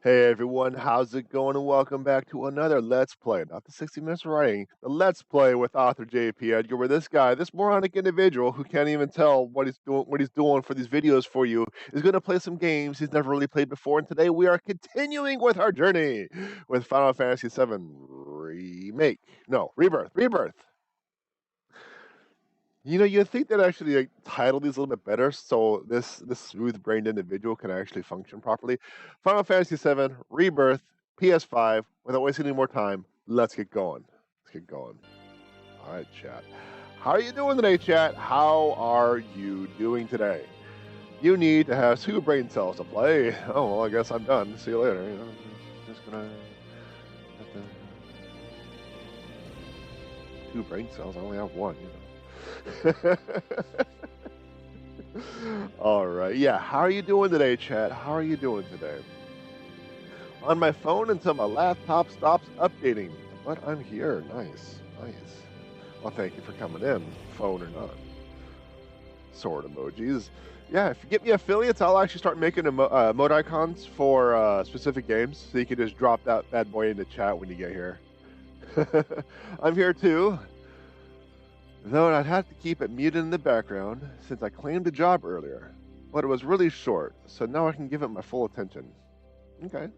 Hey everyone, how's it going? And welcome back to another Let's Play, not the 60 minutes of writing, the Let's Play with author J.P.Edgar, where this guy, this moronic individual who can't even tell what he's doing for these videos for you, is going to play some games he's never really played before. And today we are continuing with our journey with Final Fantasy VII Rebirth. You know, you'd think that actually title these a little bit better, so this smooth-brained individual can actually function properly. Final Fantasy VII Rebirth, PS5. Without wasting any more time, let's get going. All right, chat. How are you doing today, chat? How are you doing today? You need to have 2 brain cells to play. Oh well, I guess I'm done. See you later. You know, just gonna have to 2 brain cells. I only have 1. You know. All right. Yeah. How are you doing today, chat? How are you doing today? On my phone until my laptop stops updating. But I'm here. Nice. Well, thank you for coming in, phone or not. Sword emojis. Yeah, if you get me affiliates, I'll actually start making emote icons for specific games, so you can just drop that bad boy into chat when you get here. I'm here too. Though I'd have to keep it muted in the background since I claimed a job earlier. But it was really short, so now I can give it my full attention. Okay.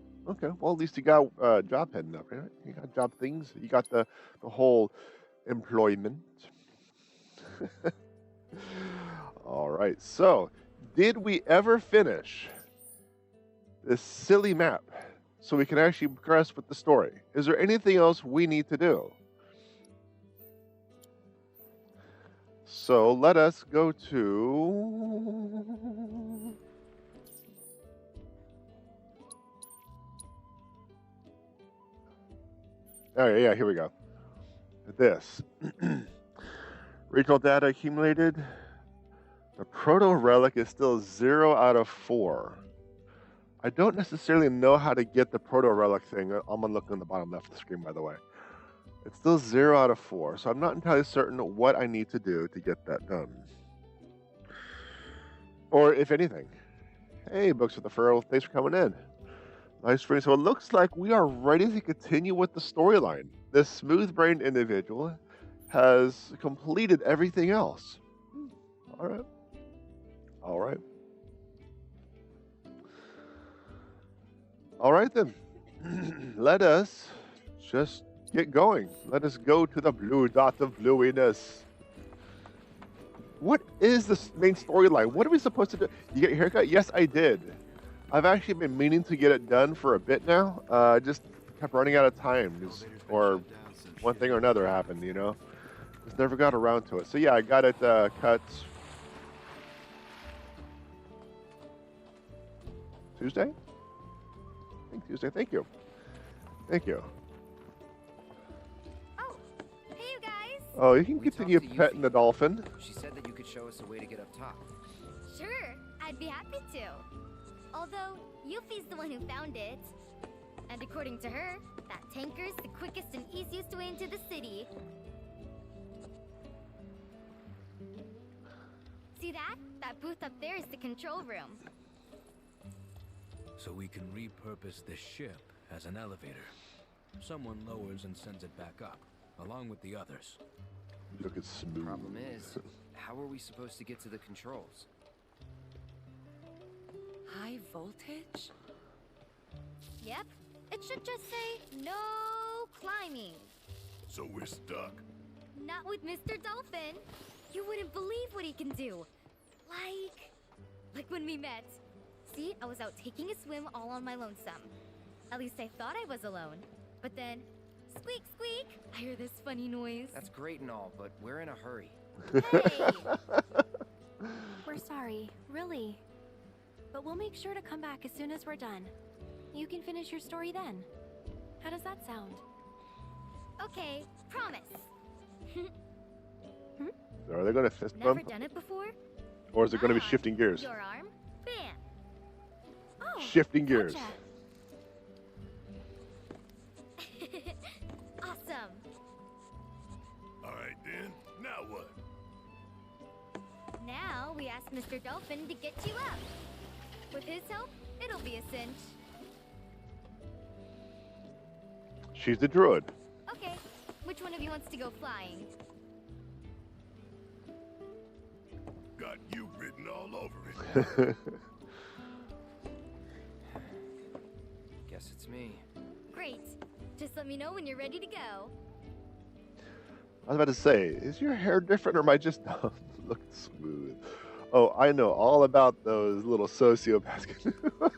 Well, at least you got job heading up, right? You got job things. You got the whole employment. All right. So, did we ever finish this silly map so we can actually progress with the story? Is there anything else we need to do? So let us go to... Oh, yeah, here we go. This. Regional data accumulated. The proto-relic is still 0 out of 4. I don't necessarily know how to get the proto-relic thing. I'm going to look on the bottom left of the screen, by the way. It's still 0 out of 4, so I'm not entirely certain what I need to do to get that done. Or if anything. Hey, Books with the Furrow, thanks for coming in. Nice stream. So it looks like we are ready to continue with the storyline. This smooth-brained individual has completed everything else. All right. All right, then. Let us just get going. Let us go to the blue dot of bluiness. What is the main storyline? What are we supposed to do? You get your haircut? Yes, I did. I've actually been meaning to get it done for a bit now. Just kept running out of time, or one thing or another happened, you know? Just never got around to it. So yeah, I got it cut Tuesday? I think Tuesday. Thank you. Oh, you can continue petting the dolphin. She said that you could show us a way to get up top. Sure, I'd be happy to. Although, Yuffie's the one who found it. And according to her, that tanker's the quickest and easiest way into the city. See that? That booth up there is the control room. So we can repurpose this ship as an elevator. Someone lowers and sends it back up, along with the others. Look at smooth. Problem is, how are we supposed to get to the controls? High voltage? Yep, it should just say, no climbing. So we're stuck. Not with Mr. Dolphin. You wouldn't believe what he can do. Like when we met. See, I was out taking a swim all on my lonesome. At least I thought I was alone. But then, squeak, squeak, I hear this funny noise. That's great and all, but we're in a hurry. Hey! We're sorry, really. But we'll make sure to come back as soon as we're done. You can finish your story then. How does that sound? Okay, promise. Are they going to fist Never bump? done it before? Or is it going to be My shifting arm, gears? Your arm, bam. Oh, Shifting gears. gotcha. Awesome. Alright then, now what? Now we ask Mr. Dolphin to get you up. With his help, it'll be a cinch. She's the druid. Okay, which one of you wants to go flying? Got you written all over it. Guess it's me. Great. Just let me know when you're ready to go. I was about to say, is your hair different or am I just not looking smooth? Oh, I know all about those little sociopaths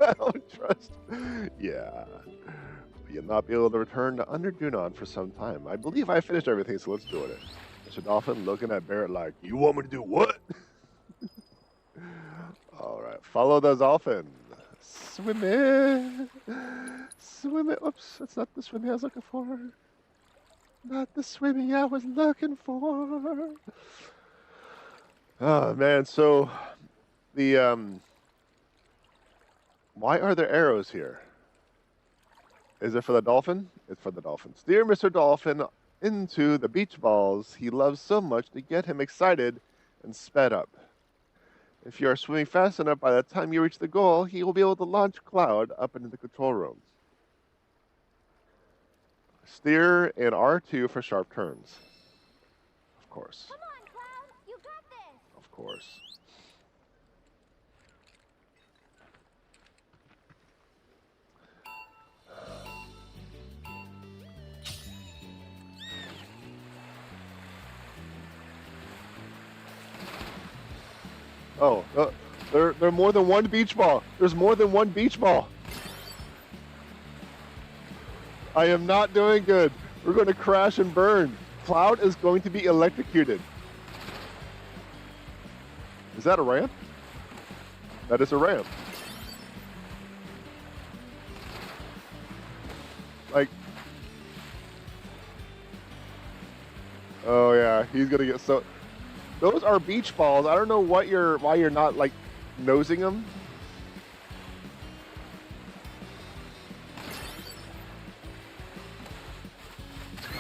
I don't trust. Yeah. You'll not be able to return to under Junon for some time. I believe I finished everything, so let's do it. Mr. Dolphin looking at Barret like, you want me to do what? All right, follow the dolphin. Swimming. Swimming. Oops, that's not the swimming I was looking for. Not the swimming I was looking for. Oh, man, so the, why are there arrows here? Is it for the dolphin? It's for the dolphin. Steer Mr. Dolphin into the beach balls he loves so much to get him excited and sped up. If you are swimming fast enough, by the time you reach the goal, he will be able to launch Cloud up into the control room. Steer and R2 for sharp turns. Of course. Come on, Cloud. You got this. Of course. Oh, there are more than one beach ball. There's more than one beach ball. I am not doing good. We're going to crash and burn. Cloud is going to be electrocuted. Is that a ramp? That is a ramp. Like, oh yeah, he's gonna get so. Those are beach balls. I don't know why you're not like nosing them.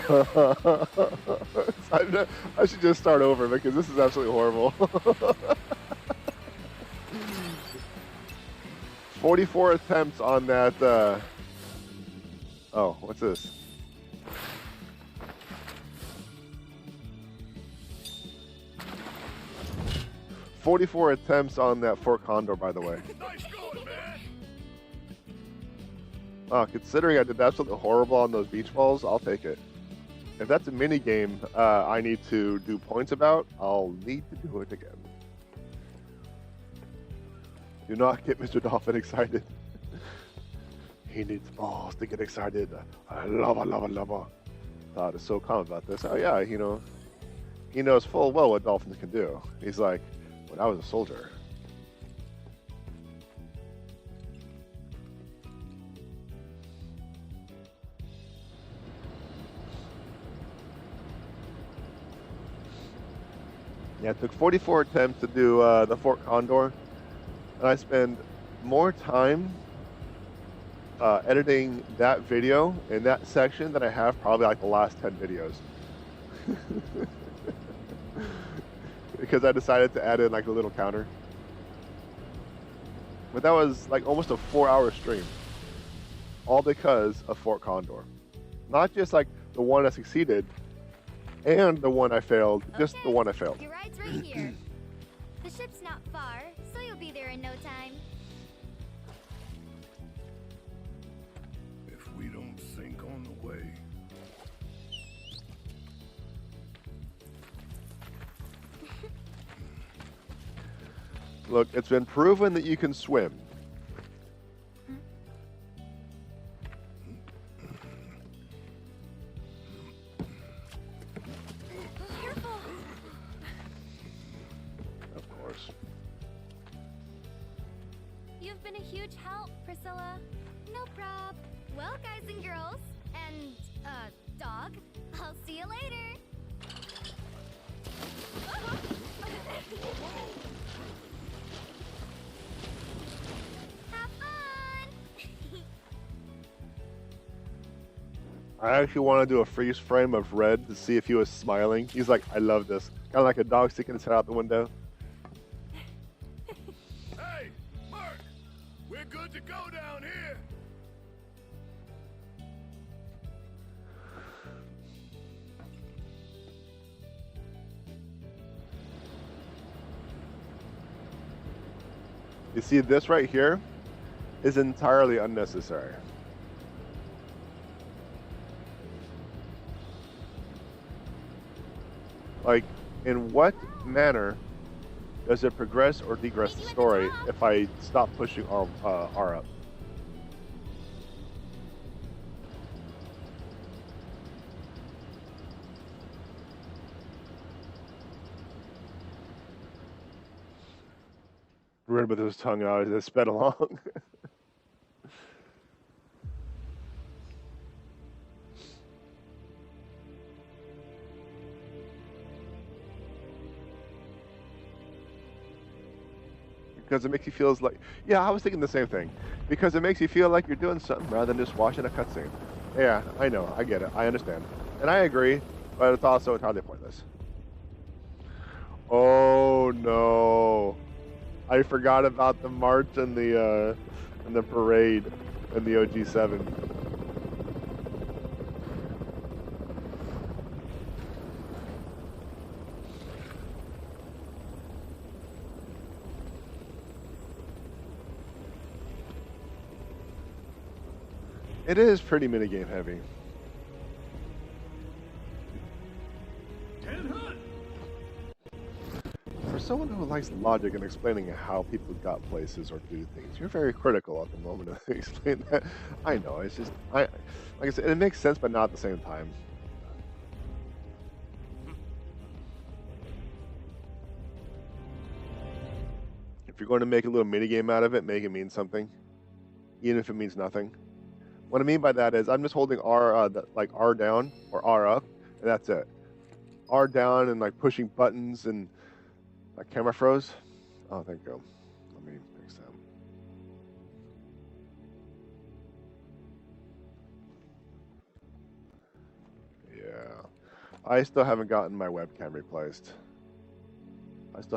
I should just start over because this is absolutely horrible. 44 attempts on that. Oh, what's this? "44 attempts on that Fort Condor, by the way." Nice going, man. Considering I did absolutely horrible on those beach balls, I'll take it. If that's a mini game I need to do points about, I'll need to do it again. Do not get Mr. Dolphin excited. He needs balls to get excited. I love. Todd is so calm about this. Oh yeah, you know, he knows full well what dolphins can do. He's like, when I was a soldier. Yeah, it took 44 attempts to do the Fort Condor, and I spend more time editing that video in that section than I have probably like the last 10 videos. Because I decided to add in like a little counter. But that was like almost a 4-hour stream. All because of Fort Condor. Not just like the one I succeeded and the one I failed, just the one I failed. Your ride's right here. The ship's not far, so you'll be there in no time. If we don't sink on the way. Look, it's been proven that you can swim. Careful. Of course. You've been a huge help, Priscilla. No prob. Well, guys and girls, and, dog, I'll see you later. Have fun! I actually want to do a freeze frame of Red to see if he was smiling. He's like, I love this. Kind of like a dog sticking his head out the window. Hey, Mark, we're good to go down here. You see, this right here is entirely unnecessary. Like, in what manner does it progress or degress the story if I stop pushing R up? Red with his tongue out as it sped along. Because it makes you feel like, yeah, I was thinking the same thing. Because it makes you feel like you're doing something rather than just watching a cutscene. Yeah, I know, I get it, I understand. And I agree, but it's also entirely pointless. Oh no. I forgot about the march and the parade in the OG7. It is pretty minigame heavy. For someone who likes logic and explaining how people got places or do things, you're very critical at the moment to explain that. I know, it's just, like I said, it makes sense, but not at the same time. If you're going to make a little minigame out of it, make it mean something, even if it means nothing. What I mean by that is I'm just holding R, like R down or R up, and that's it. R down and like pushing buttons and my camera froze. Oh, thank you. Let me fix that. Yeah. I still haven't gotten my webcam replaced. It's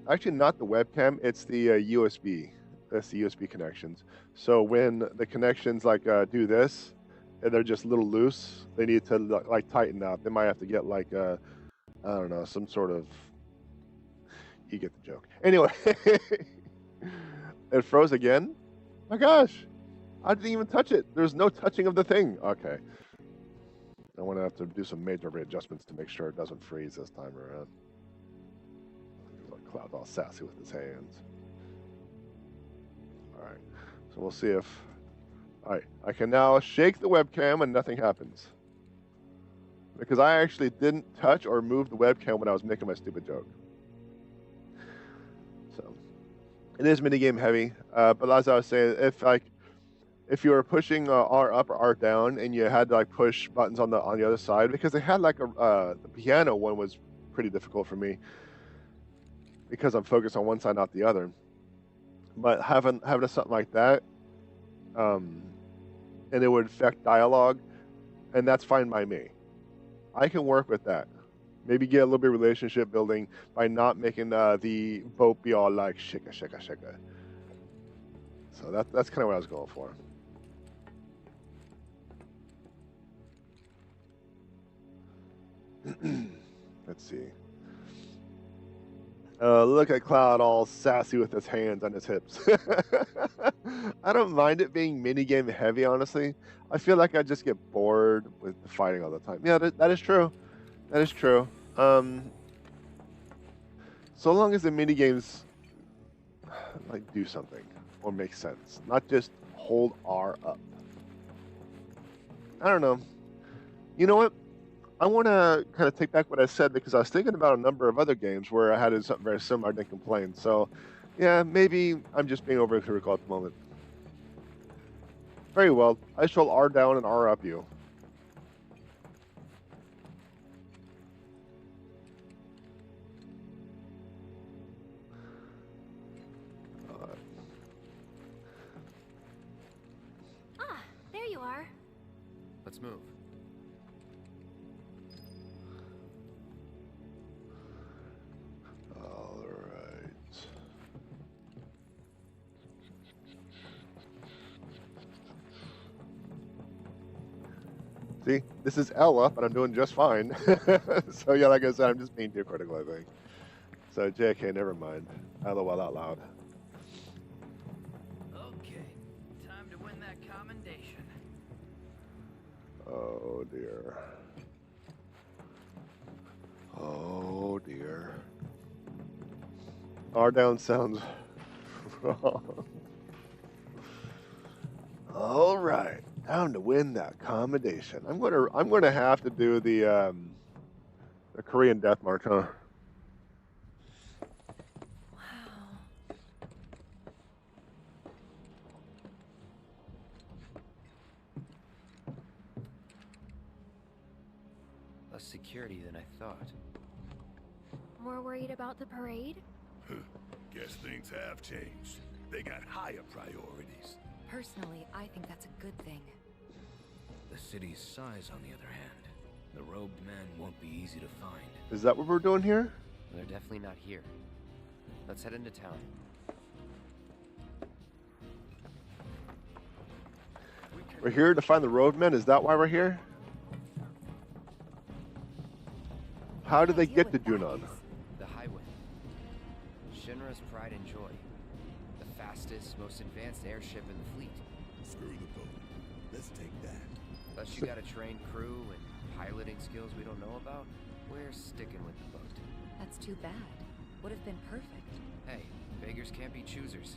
actually not the webcam, it's the USB. That's the USB connections. So when the connections like do this, and they're just a little loose, they need to like tighten up. They might have to get like I don't know, some sort of. You get the joke. Anyway, it froze again. My gosh, I didn't even touch it. There's no touching of the thing. Okay, I want to have to do some major readjustments to make sure it doesn't freeze this time around. Cloud's all sassy with his hands. All right, so we'll see if. All right, I can now shake the webcam and nothing happens. Because I actually didn't touch or move the webcam when I was making my stupid joke. So, it is minigame heavy. But as I was saying, if you were pushing R up or R down and you had to like push buttons on the other side, because they had like the piano one was pretty difficult for me because I'm focused on one side, not the other. But having something like that, and it would affect dialogue, and that's fine by me. I can work with that. Maybe get a little bit of relationship building by not making the boat be all like shika shika shika. So that's kind of what I was going for. Let's see. Look at Cloud all sassy with his hands on his hips. I don't mind it being minigame heavy, honestly. I feel like I just get bored with the fighting all the time. Yeah, that is true. That is true. So long as the minigames like do something or make sense, not just hold R up. I don't know. You know what? I want to kind of take back what I said because I was thinking about a number of other games where I had something very similar. I didn't complain. So, yeah, maybe I'm just being overcritical at the moment. Very well. I shall R down and R up you. There you are. Let's move. All right. See, this is L up, and I'm doing just fine. So yeah, like I said, I'm just being too critical, I think. So JK, never mind. LOL out loud. Okay, time to win that commendation. Oh dear. Oh dear. R down sounds wrong. All right, time to win that commendation. I'm gonna have to do the Korean Death March, huh? Wow. Less security than I thought. More worried about the parade? Guess things have changed. They got higher priorities. Personally, I think that's a good thing. The city's size, on the other hand, the robed men won't be easy to find. Is that what we're doing here? They're definitely not here. Let's head into town. We're here to find the roadmen? Is that why we're here? How did they get to Junon? The highway. Shinra's pride and joy. The fastest, most advanced airship in the fleet. Screw the boat. Let's take that. Unless you got a trained crew and piloting skills we don't know about, we're sticking with the boat. That's too bad. Would have been perfect. Hey, beggars can't be choosers.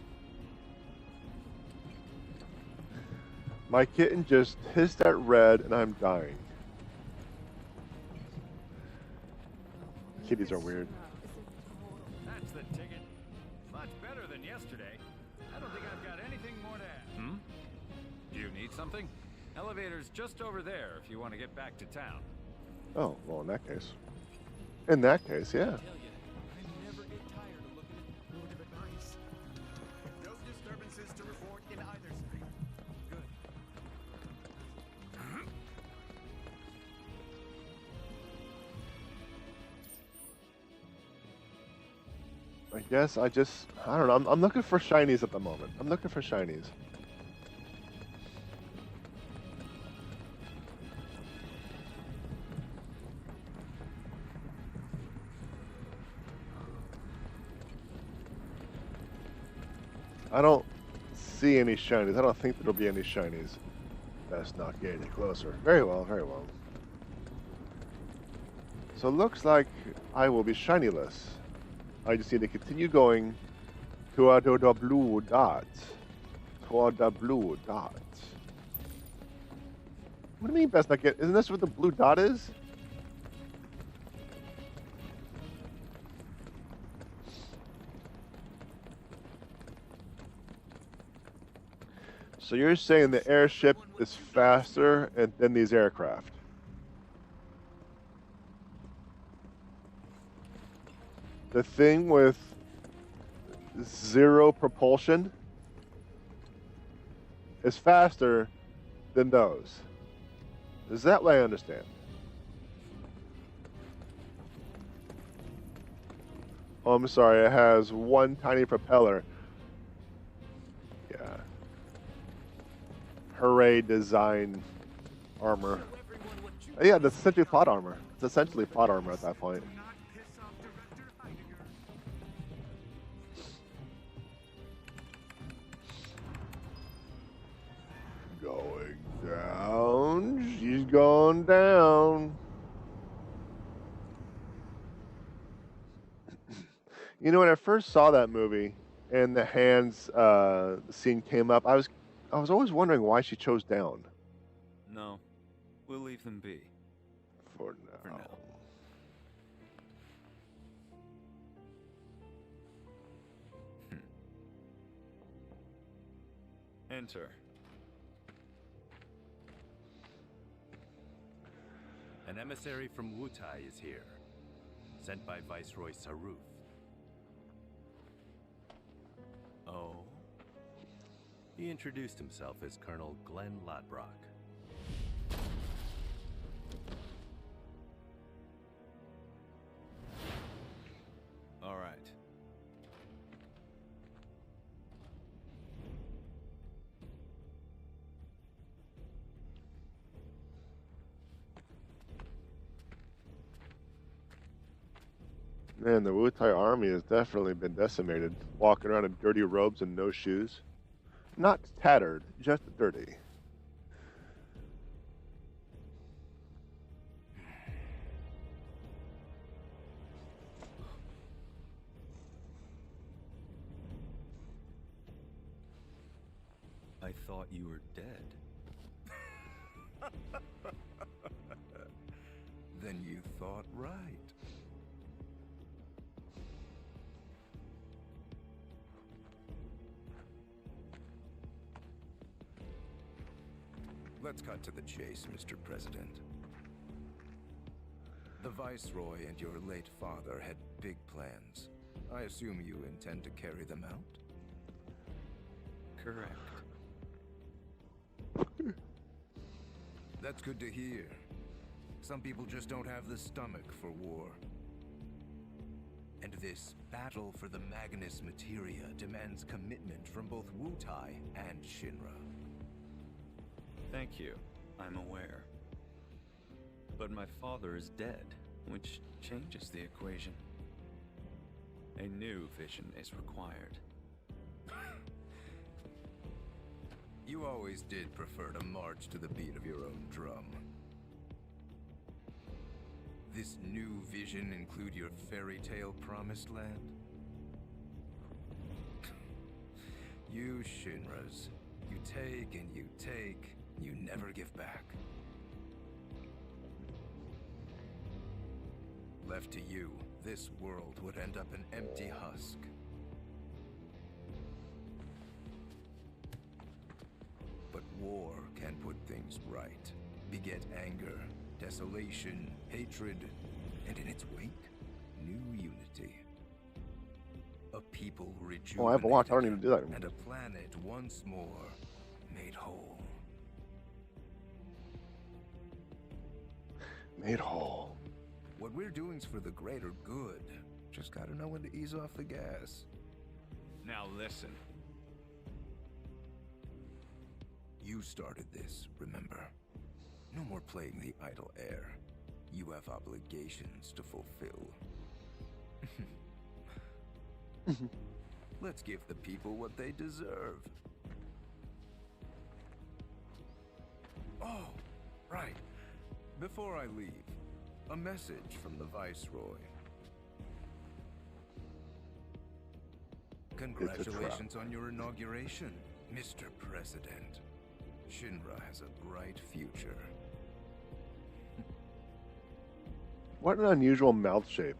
My kitten just hissed at red and I'm dying. Kitties are weird. That's the ticket. Much better than yesterday. I don't think I've got anything more to add. Do you need something? Elevator's just over there if you want to get back to town. Oh, well, in that case. In that case, yeah. I never get tired of looking at the of advice. No disturbances to report in either street. Good. I guess I don't know. I'm looking for shinies at the moment. I'm looking for shinies. I don't see any shinies. I don't think there'll be any shinies. Best not get any closer. Very well, very well. So it looks like I will be shinyless. I just need to continue going toward the blue dot. Toward the blue dot. What do you mean best not get? Isn't this what the blue dot is? So you're saying the airship is faster than these aircraft? The thing with zero propulsion is faster than those. Is that what I understand? Oh, I'm sorry, it has one tiny propeller. Yeah. Hooray design armor. Yeah, that's essentially plot armor. It's essentially plot armor at that point. Going down. She's going down. You know, when I first saw that movie and the hands scene came up, I was always wondering why she chose down. No, we'll leave them be. For now. Enter. An emissary from Wutai is here, sent by Viceroy Saruth. Oh? He introduced himself as Colonel Glenn Lodbrok. All right. Man, the Wutai army has definitely been decimated. Walking around in dirty robes and no shoes. Not tattered, just dirty. I thought you were dead. Then you thought right. Let's cut to the chase, Mr. President. The Viceroy and your late father had big plans. I assume you intend to carry them out? Correct. That's good to hear. Some people just don't have the stomach for war. And this battle for the Magnus Materia demands commitment from both Wutai and Shinra. Thank you. I'm aware. But my father is dead, which changes the equation. A new vision is required. You always did prefer to march to the beat of your own drum. This new vision include your fairy tale promised land? You Shinras, you take and you take, you never give back. Left to you, this world would end up an empty husk. But war can put things right, beget anger, desolation, hatred, and in its wake, new unity. A people rejuvenated, Oh, I haven't watched. I don't even do that. and a planet once more made whole. Made whole. What we're doing's for the greater good. Just gotta know when to ease off the gas. Now listen. You started this, remember? No more playing the idle heir. You have obligations to fulfill. Let's give the people what they deserve. Oh, right. Before I leave, a message from the Viceroy. Congratulations on your inauguration, Mr. President. Shinra has a bright future. What an unusual mouth shape.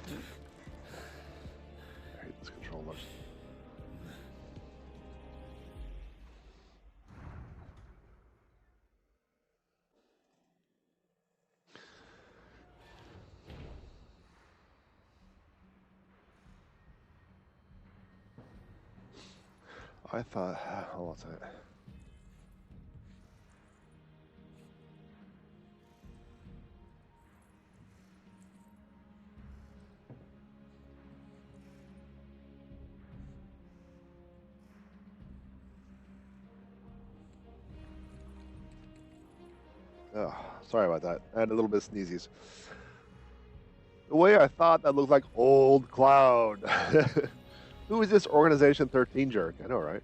I hate this controller. I thought, hold on a second. Oh, sorry about that. I had a little bit of sneezes. The way I thought that looked like old Cloud. Who is this Organization 13 jerk? I know, right?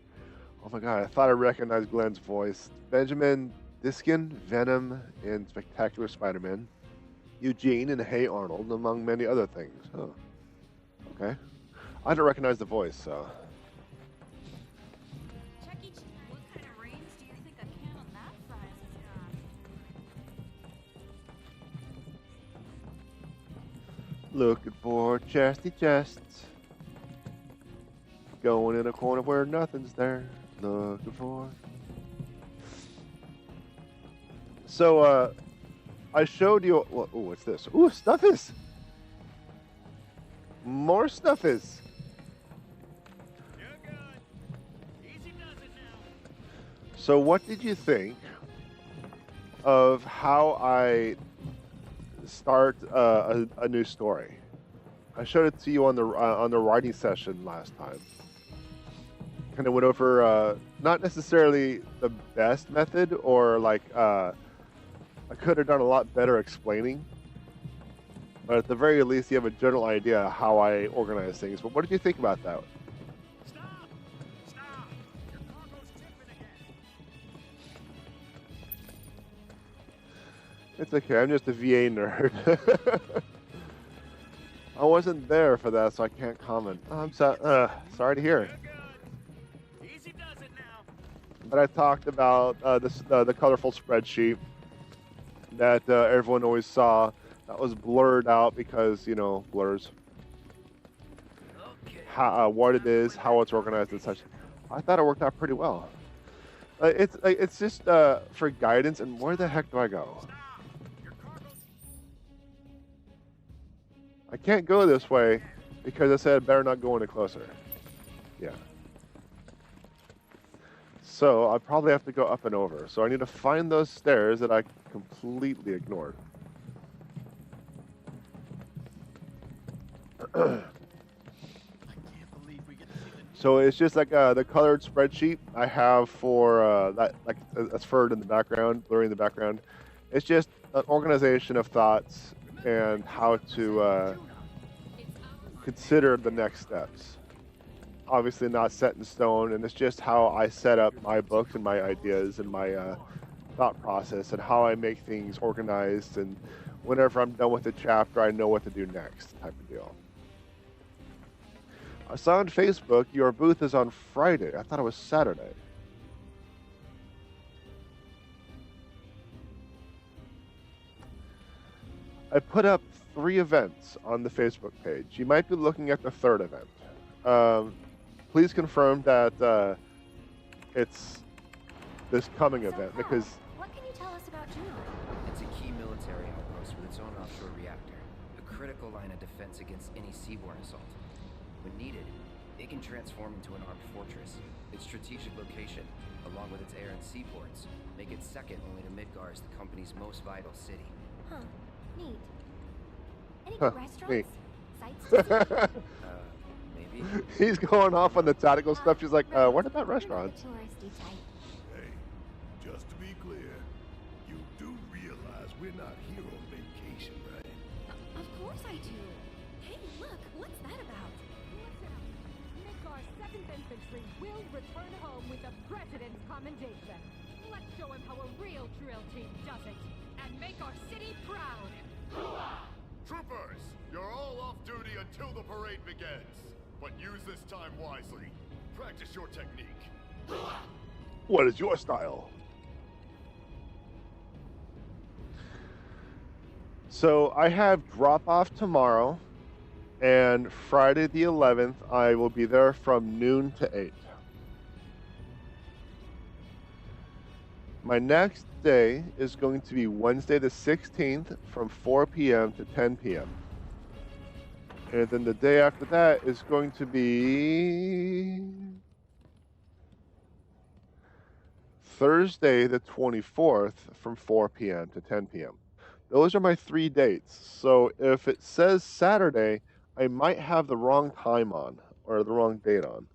Oh my god, I thought I recognized Glenn's voice. Benjamin Diskin, Venom, and Spectacular Spider-Man. Eugene and Hey Arnold, among many other things. Oh, okay. I don't recognize the voice, so... Chuck E. Cheese, what kind of range do you think a cannon that size has got? Looking for chesty chests. Going in a corner where nothing's there. Looking for... So, I showed you... Oh, what's this? Ooh, Snuffies! More Snuffies! So what did you think of how I start a new story? I showed it to you on the writing session last time. Kind of went over not necessarily the best method or like I could have done a lot better explaining. But at the very least, you have a general idea how I organize things. But what did you think about that? Stop! Stop! Your cargo's tipping again. It's okay, I'm just a VA nerd. I wasn't there for that, so I can't comment. I'm sorry to hear. Easy does it now. But I talked about the colorful spreadsheet that everyone always saw. That was blurred out because, you know, blurs. Okay. How, what it is, how it's organized and such. I thought it worked out pretty well. It's just for guidance, and where the heck do I go? I can't go this way because I said I better not go any closer. Yeah. So I probably have to go up and over. So I need to find those stairs that I completely ignored. So it's just like the colored spreadsheet I have for that, like that's furred in the background, blurring the background. It's just an organization of thoughts and how to consider the next steps. Obviously not set in stone, and it's just how I set up my books and my ideas and my thought process and how I make things organized, and whenever I'm done with the chapter, I know what to do next, type of deal. I saw on Facebook your booth is on Friday. I thought it was Saturday. I put up 3 events on the Facebook page. You might be looking at the 3rd event. Please confirm that it's this coming event, because... What can you tell us about Junon? It's a key military outpost with its own offshore reactor. A critical line of defense against any seaborne assault. When needed, it can transform into an armed fortress. Its strategic location, along with its air and seaports, make it second only to Midgar as the company's most vital city. Huh. Neat. Any good restaurants? Neat. Sites to see? Maybe. He's going off on the tactical stuff. She's like, what about restaurants? Touristy type. Hey, just to be clear, you do realize we're not here on vacation, right? Of course I do. Hey, look, what's that about? Listen, Midgar's 7th Infantry will return home with the President's commendation. Let's show him how a real drill team does it, and make our city proud. Troopers, you're all off duty until the parade begins. But use this time wisely. Practice your technique. What is your style? So I have drop-off tomorrow, and Friday the 11th, I will be there from noon to 8. My next day is going to be Wednesday the 16th from 4 p.m. to 10 p.m. And then the day after that is going to be Thursday the 24th from 4 p.m. to 10 p.m. Those are my 3 dates. So if it says Saturday, I might have the wrong time on or the wrong date on.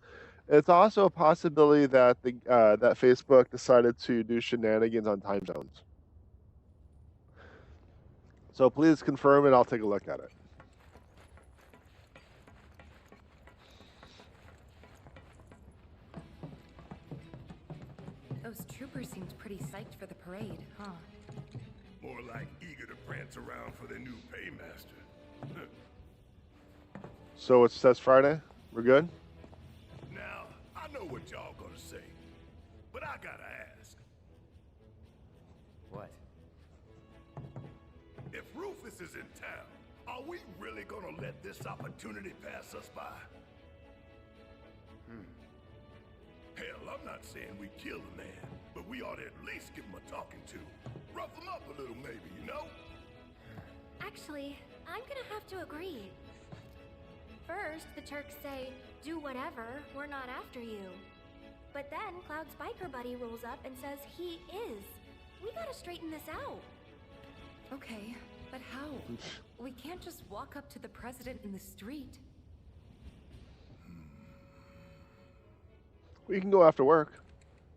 It's also a possibility that that Facebook decided to do shenanigans on time zones. So please confirm and I'll take a look at it. Those troopers seemed pretty psyched for the parade, huh? More like eager to prance around for their new paymaster. So it says Friday? We're good? Now, I know what y'all gonna say, but I gotta ask. What? If Rufus is in town, are we really gonna let this opportunity pass us by? Hell, I'm not saying we kill the man, but we ought to at least give him a talking to. Rough him up a little maybe, you know? Actually, I'm gonna have to agree. First, the Turks say, do whatever, we're not after you. But then Cloud's biker buddy rolls up and says he is. We gotta straighten this out. Okay, but how? We can't just walk up to the president in the street. We can go after work.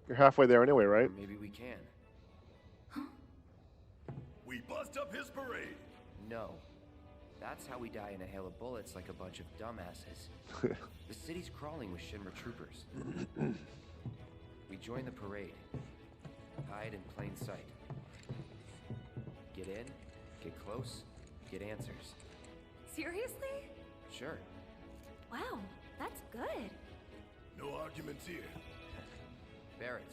You're halfway there anyway, right? Maybe we can. we bust up his parade. No. That's how we die in a hail of bullets like a bunch of dumbasses. The city's crawling with Shinra troopers. We join the parade. Hide in plain sight. Get in, get close, get answers. Seriously? Sure. Wow, that's good. No arguments here. Barret,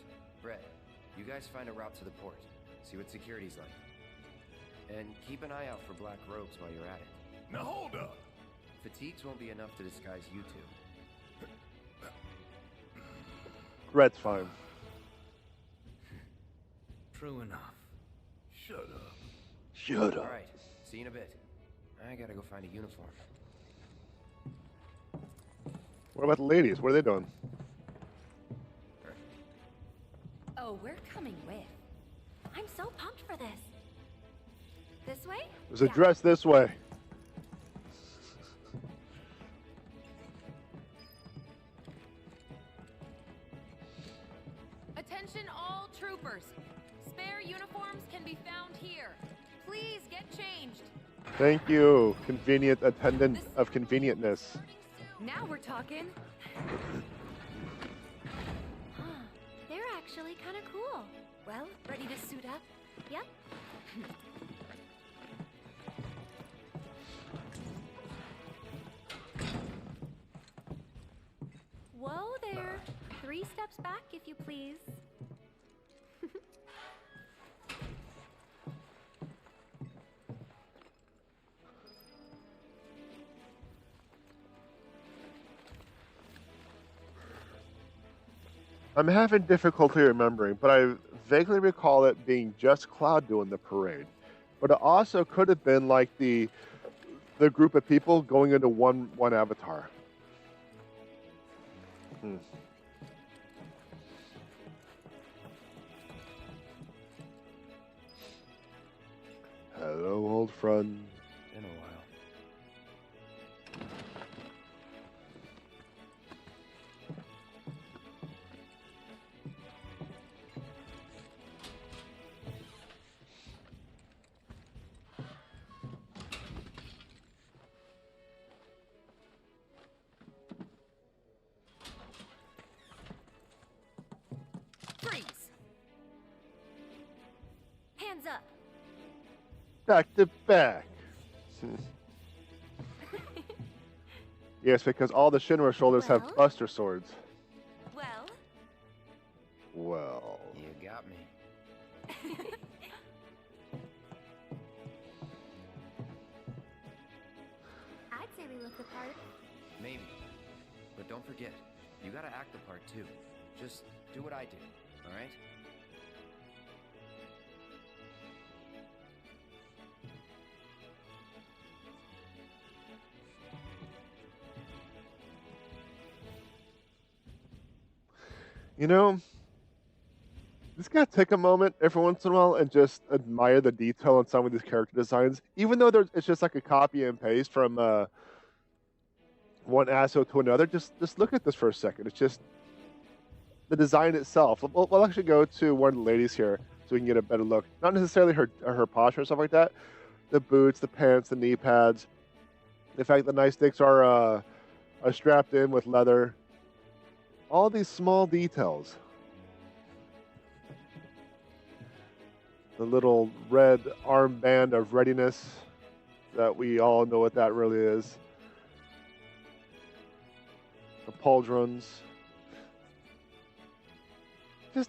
Brett, you guys find a route to the port. See what security's like. And keep an eye out for black robes while you're at it. Now hold up! Fatigues won't be enough to disguise you two. Red's fine. True enough. Shut up. Shut up. Alright, see you in a bit. I gotta go find a uniform. What about the ladies? What are they doing? Oh, we're coming with. I'm so pumped for this. This way? There's a dress this way. Attention all troopers. Spare uniforms can be found here. Please get changed. Thank you, convenient attendant of convenientness. Now we're talking. They're actually kind of cool. Well, ready to suit up? Yep. Whoa there. 3 steps back, if you please. I'm having difficulty remembering, but I vaguely recall it being just Cloud doing the parade. But it also could have been like the group of people going into one avatar. Hello, old friend. In a while. Freeze! Hands up. Back to back. Yes, because all the Shinra shoulders have Well? Buster swords. Well? Well. You got me. I'd say we look the part. Maybe. But don't forget, you gotta act the part too. Just do what I did, alright? You know, just gotta take a moment every once in a while and just admire the detail on some of these character designs, even though it's just like a copy and paste from one asshole to another. Just look at this for a second. It's just the design itself. We'll actually go to one of the ladies here so we can get a better look. Not necessarily her posture and stuff like that. The boots, the pants, the knee pads. The fact that the nightsticks are strapped in with leather. All these small details. The little red armband of readiness that we all know what that really is. The pauldrons. This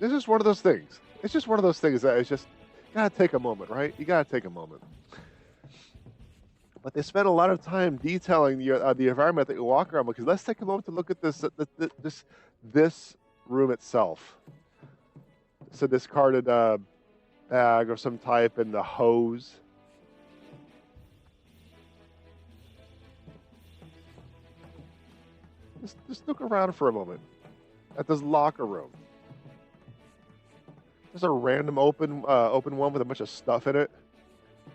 is one of those things. It's just one of those things that it's just, you gotta take a moment, right? You gotta take a moment. But they spend a lot of time detailing the environment that you walk around. Because let's take a moment to look at this room itself. It's a discarded bag of some type and the hose. Just look around for a moment at this locker room. There's a random open one with a bunch of stuff in it.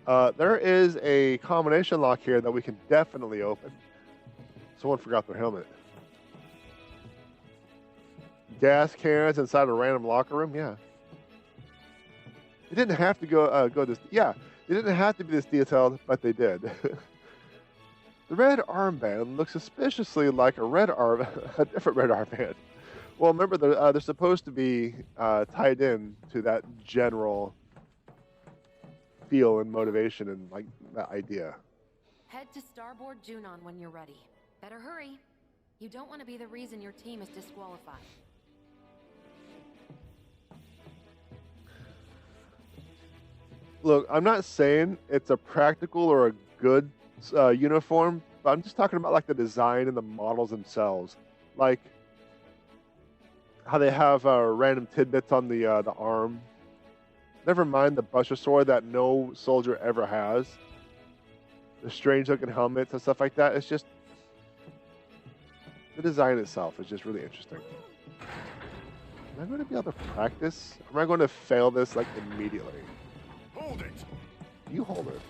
There is a combination lock here that we can definitely open. Someone forgot their helmet. Gas cans inside a random locker room? Yeah. It didn't have to go this. Yeah, it didn't have to be this detailed, but they did. The red armband looks suspiciously like a a different red armband. Well, remember they're supposed to be tied in to that general feel and motivation and like that idea. Head to starboard Junon when you're ready. Better hurry. You don't want to be the reason your team is disqualified. Look, I'm not saying it's a practical or a good uniform, but I'm just talking about like the design and the models themselves, like how they have random tidbits on the arm. Never mind the Buster Sword that no soldier ever has. The strange looking helmets and stuff like that. It's just the design itself is just really interesting. Am I going to be able to practice? Or am I going to fail this like immediately? Hold it! You hold it.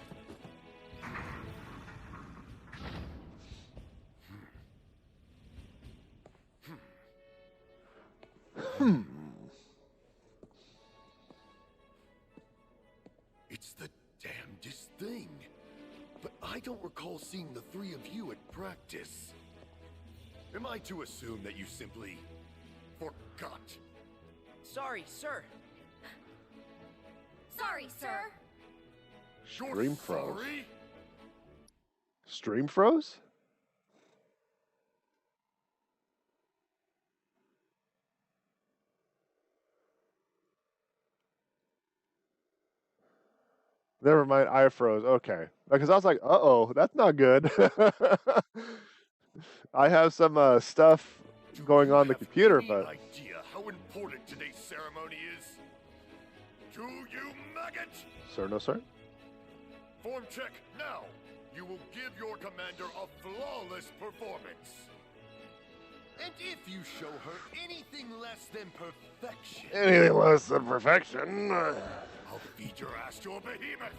It's the damnedest thing. But I don't recall seeing the three of you at practice. Am I to assume that you simply forgot? Sorry, sir. Sorry, sir. Stream froze. Sorry? Stream froze? Never mind, I froze. Okay. Because I was like, uh-oh, that's not good. I have some stuff going on the computer, but... idea how important today's ceremony is? Do you, maggot? Sir, no, sir? Form check now. You will give your commander a flawless performance. And if you show her anything less than perfection... Anything less than perfection? I'll feed your ass to a behemoth.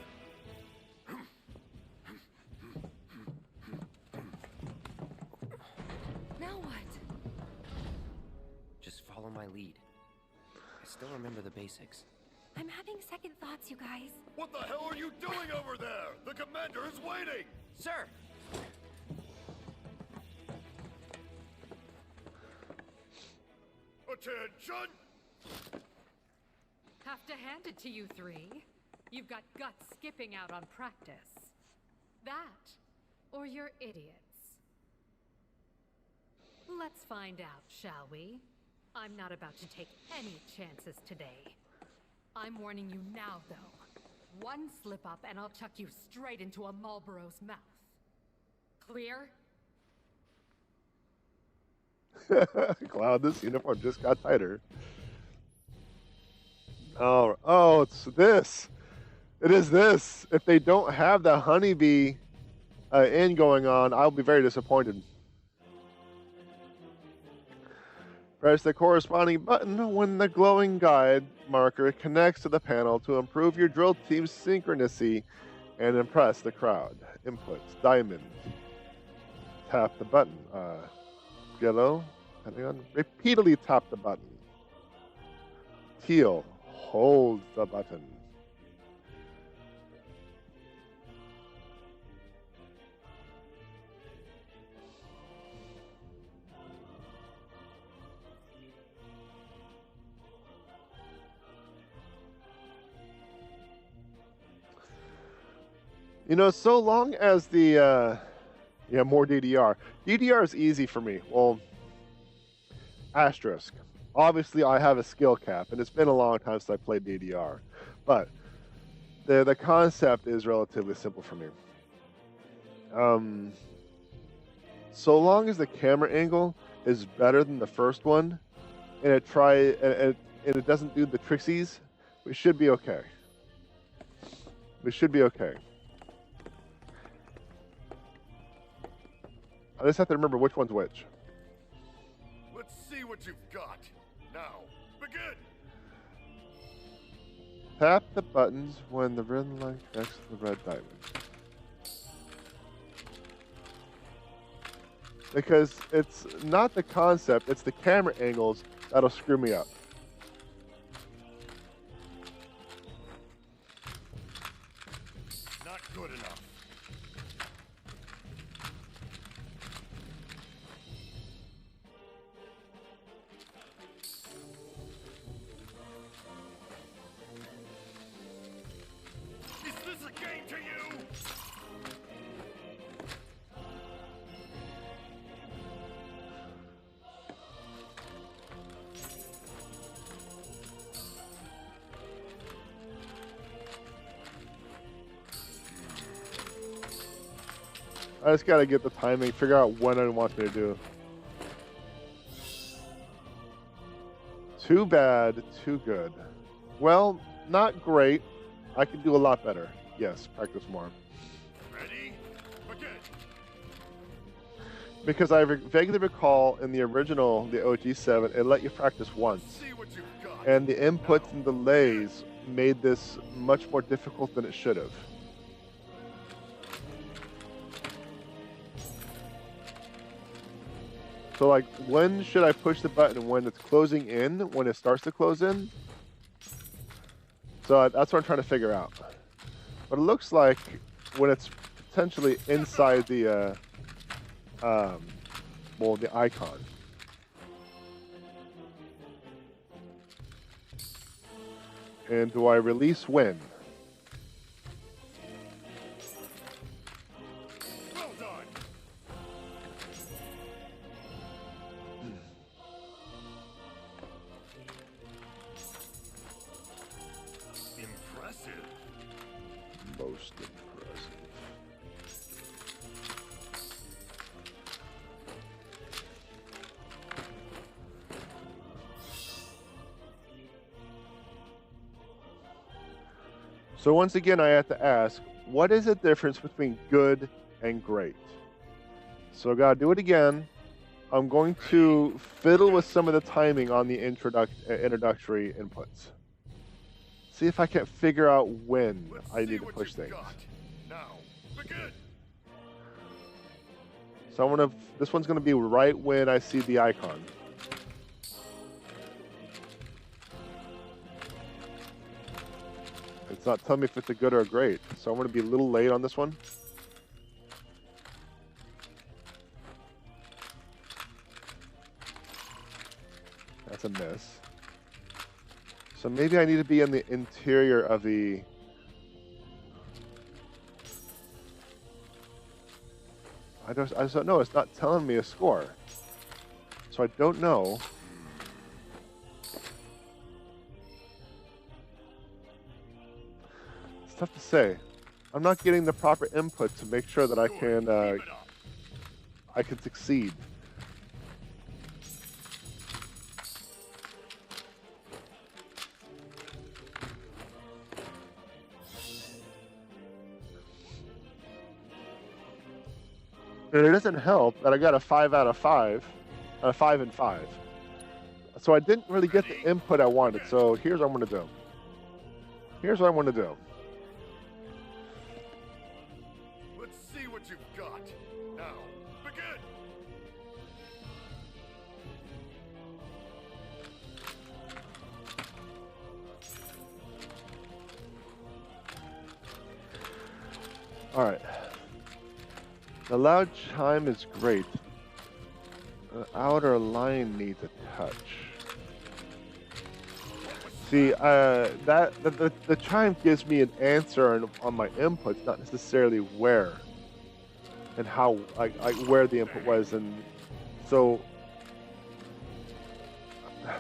Now what? Just follow my lead. I still remember the basics. I'm having second thoughts, you guys. What the hell are you doing over there? The commander is waiting! Sir! Attention! Have to hand it to you three. You've got guts skipping out on practice. That, or you're idiots. Let's find out, shall we? I'm not about to take any chances today. I'm warning you now, though. One slip up and I'll chuck you straight into a Marlboro's mouth. Clear? Cloud, this uniform just got tighter. Oh, it's this. It is this. If they don't have the honeybee in going on, I'll be very disappointed. Press the corresponding button when the glowing guide marker connects to the panel to improve your drill team's synchronicity and impress the crowd. Inputs, diamond. Tap the button. Yellow, depending on. Repeatedly tap the button. Teal, hold the button. You know, so long as the, more DDR. DDR is easy for me. Well, asterisk. Obviously, I have a skill cap, and it's been a long time since I played DDR. But the concept is relatively simple for me. So long as the camera angle is better than the first one, and it doesn't do the trixies, we should be okay. We should be okay. I just have to remember which one's which. Let's see what you've got. Now, begin! Tap the buttons when the red line connects to the red diamond. Because it's not the concept, it's the camera angles that'll screw me up. I just gotta get the timing, figure out when it wants me to do. Too bad, too good. Well, not great. I could do a lot better. Yes, practice more. Ready? Begin. Because I vaguely recall in the original, the OG7, it let you practice once. See what you've got. And the inputs and delays made this much more difficult than it should have. So like, when should I push the button? When it's closing in? When it starts to close in? So that's what I'm trying to figure out. But it looks like when it's potentially inside the, well, the icon. And do I release when? Well done. Impressive. Most impressive. So once again, I have to ask, what is the difference between good and great? So I gotta do it again. I'm going to fiddle with some of the timing on the introductory inputs. See if I can't figure out when I need to push things. Now, begin. So I'm gonna, this one's gonna be right when I see the icon. It's not telling me if it's a good or a great. So I'm gonna be a little late on this one. That's a miss. So maybe I need to be in the interior of the... I just don't know. It's not telling me a score. So I don't know. It's tough to say. I'm not getting the proper input to make sure that I can succeed. And it doesn't help that I got a 5 out of 5, a 5 and 5. So I didn't really get the input I wanted. So here's what I'm going to do. Here's what I'm going to do. Let's see what you've got. Now, begin. All right. The loud chime is great. The outer line needs a touch. See, the chime gives me an answer on my inputs, not necessarily where and how, like where the input was, and so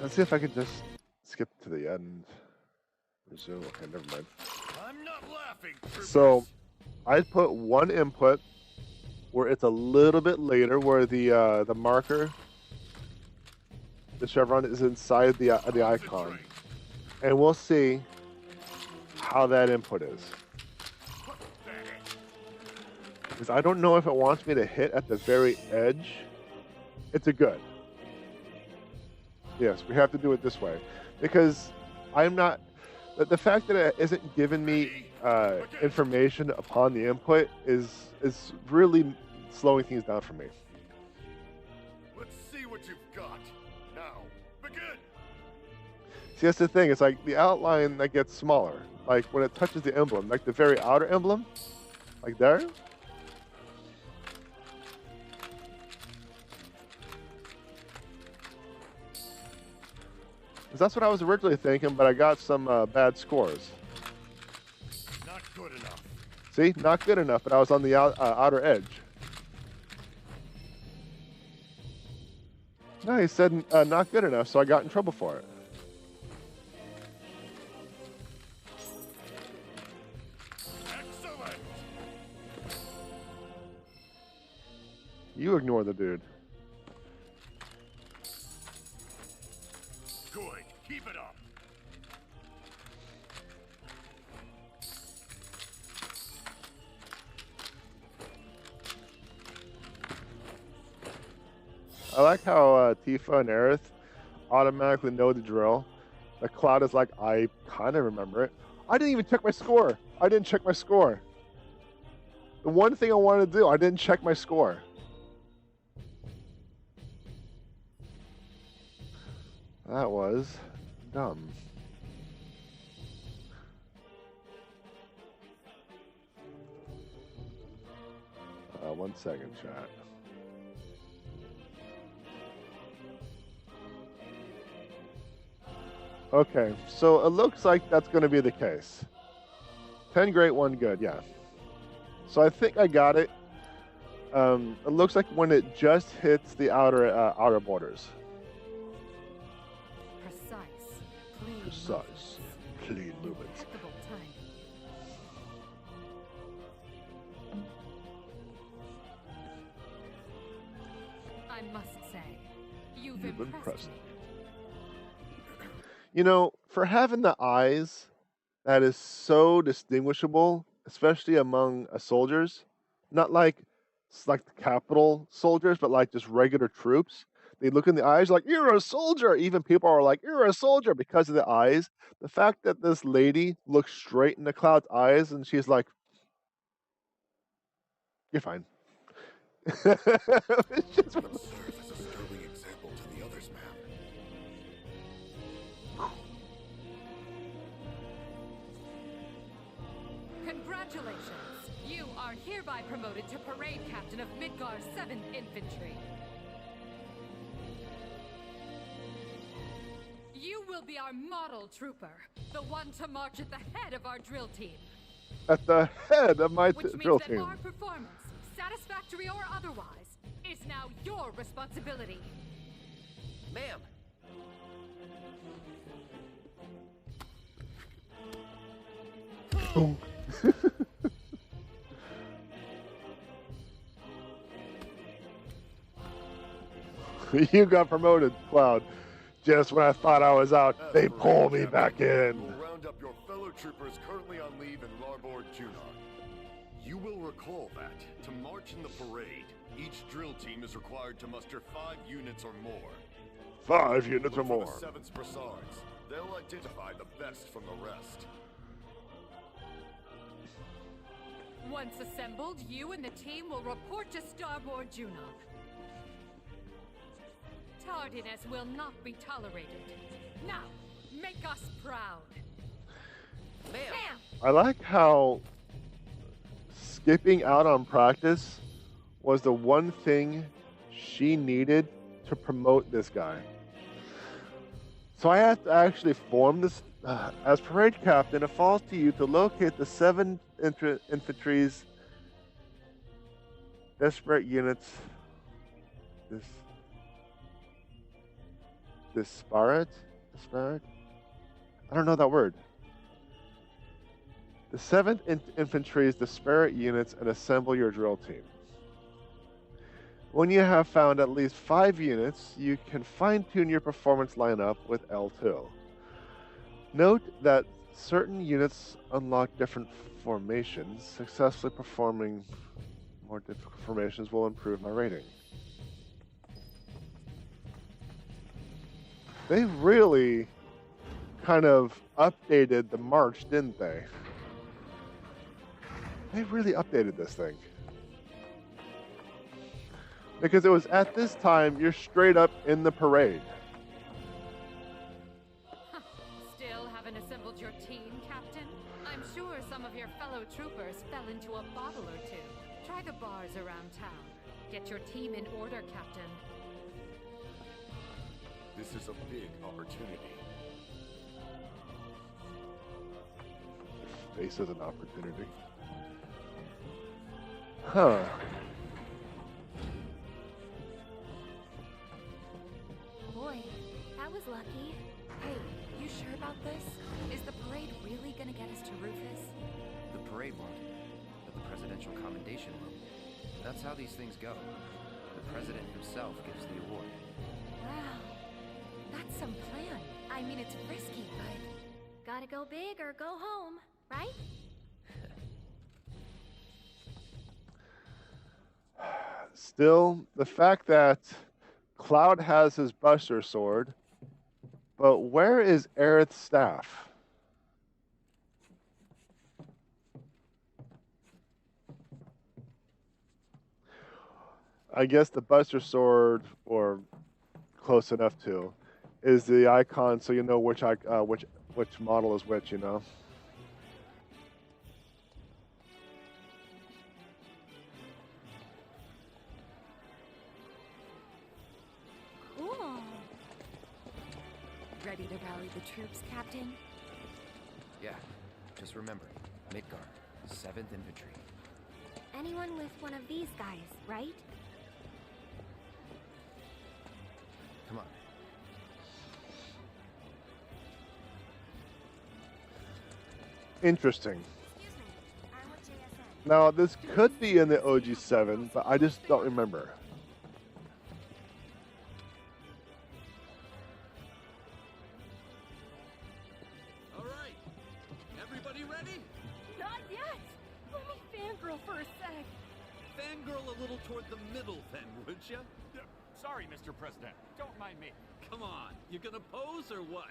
let's see if I can just skip to the end. Resume. Okay, never mind. I'm not laughing. So I put one input where it's a little bit later, where the marker, the chevron, is inside the icon, and we'll see how that input is. Because I don't know if it wants me to hit at the very edge. It's a good. Yes, we have to do it this way, because I'm not. The fact that it isn't giving me information upon the input is really slowing things down for me. Let's see what you've got. Now, begin. See, that's the thing. It's like the outline that gets smaller. Like when it touches the emblem, like the very outer emblem, like there. Because that's what I was originally thinking, but I got some bad scores. Not good enough. See, not good enough, but I was on the outer edge. No, he said not good enough, so I got in trouble for it. Excellent. You ignore the dude. Good. Keep it up. I like how Tifa and Aerith automatically know the drill. The Cloud is like, I kind of remember it. I didn't even check my score. I didn't check my score. The one thing I wanted to do, I didn't check my score. That was dumb. One second, chat. Okay, so it looks like that's going to be the case. 10 great, 1 good, yeah. So I think I got it. It looks like when it just hits the outer borders. Precise, clean movements. I must say, you've impressed me. You know, for having the eyes that is so distinguishable, especially among soldiers, not like the capital soldiers, but like just regular troops. They look in the eyes like, you're a soldier. Even people are like, you're a soldier because of the eyes. The fact that this lady looks straight in the Cloud's eyes and she's like, you're fine. It's just... Serve as a sterling example to the others, ma'am. Congratulations! You are hereby promoted to Parade Captain of Midgar's 7th Infantry. You will be our model trooper, the one to march at the head of our drill team. At the head of my drill team. Which means that our performance, satisfactory or otherwise, is now your responsibility. Ma'am! Oh. You got promoted, Cloud. Just when I thought I was out, they pull me back in. We'll round up your fellow troopers currently on leave in Larboard, Junon. You will recall that, to march in the parade, each drill team is required to muster 5 units or more. 5 units or more. For the 7th Brassards, they'll identify the best from the rest. Once assembled, you and the team will report to Starboard Junon. Tardiness will not be tolerated. Now, make us proud. Ma'am! I like how skipping out on practice was the one thing she needed to promote this guy. So I have to actually form this. As parade captain, it falls to you to locate the 7 infantry's desperate units. Disparate? I don't know that word. The 7th Infantry's disparate units and assemble your drill team. When you have found at least 5 units, you can fine-tune your performance lineup with L2. Note that certain units unlock different formations. Successfully performing more difficult formations will improve my rating. They really kind of updated the march, didn't they? They really updated this thing. Because it was at this time, you're straight up in the parade. Still haven't assembled your team, Captain? I'm sure some of your fellow troopers fell into a bottle or two. Try the bars around town. Get your team in order, Captain. This is a big opportunity. Face is an opportunity. Huh. Boy, that was lucky. Hey, you sure about this? Is the parade really gonna get us to Rufus? The parade won't, but the presidential commendation will. That's how these things go. The president himself gives the award. Wow. That's some plan. I mean, it's risky, but gotta go big or go home, right? Still, the fact that Cloud has his Buster Sword, but where is Aerith's staff? I guess the Buster Sword, or close enough to, is the icon, so you know which model is which. You know. Cool. Ready to rally the troops, Captain? Yeah, just remember, Midgar, 7th Infantry. Anyone with one of these guys, right? Come on. Interesting. Now, this could be in the OG7, but I just don't remember. All right, everybody ready? Not yet! Let me fangirl for a sec. Fangirl a little toward the middle then, would you? Sorry, Mr. President. Don't mind me. Come on, you gonna pose or what?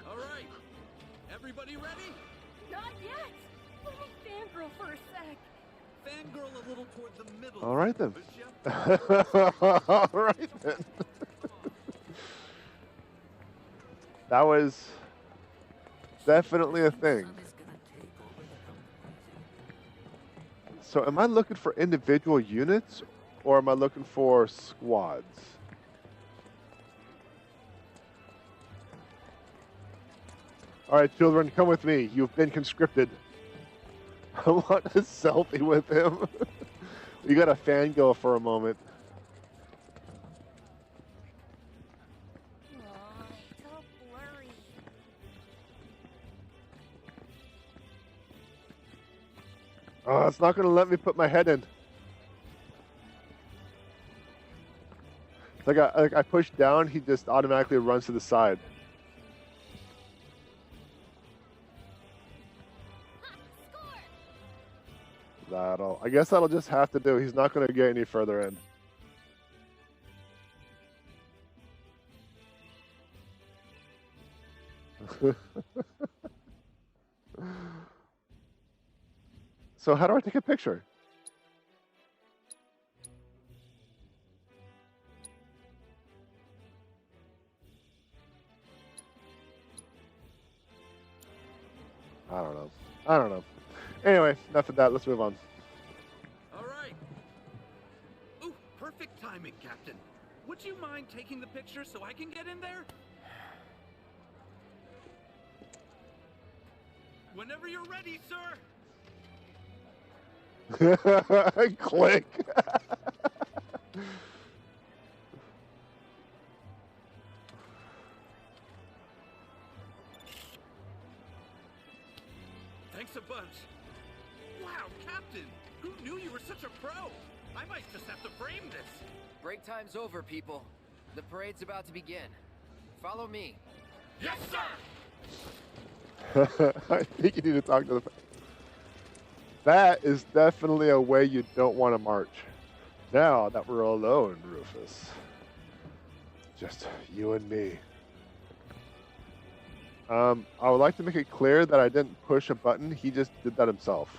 All right, everybody ready? Not yet! Let me fangirl for a sec. Fangirl a little toward the middle. All right then. Would ya? All right then. That was definitely a thing. So am I looking for individual units or am I looking for squads? All right, children, come with me. You've been conscripted. I want a selfie with him. You got a fangirl for a moment. Oh, it's not going to let me put my head in. It's like I push down, he just automatically runs to the side. I guess that'll just have to do. He's not going to get any further in. So how do I take a picture? I don't know. Anyway, enough of that. Let's move on. All right. Ooh, perfect timing, Captain. Would you mind taking the picture so I can get in there? Whenever you're ready, sir. Click. Thanks a bunch. Wow, Captain! Who knew you were such a pro? I might just have to frame this. Break time's over, people. The parade's about to begin. Follow me. Yes, sir! I think you need to talk to the... That is definitely a way you don't want to march. Now that we're alone, Rufus. Just you and me. I would like to make it clear that I didn't push a button. He just did that himself.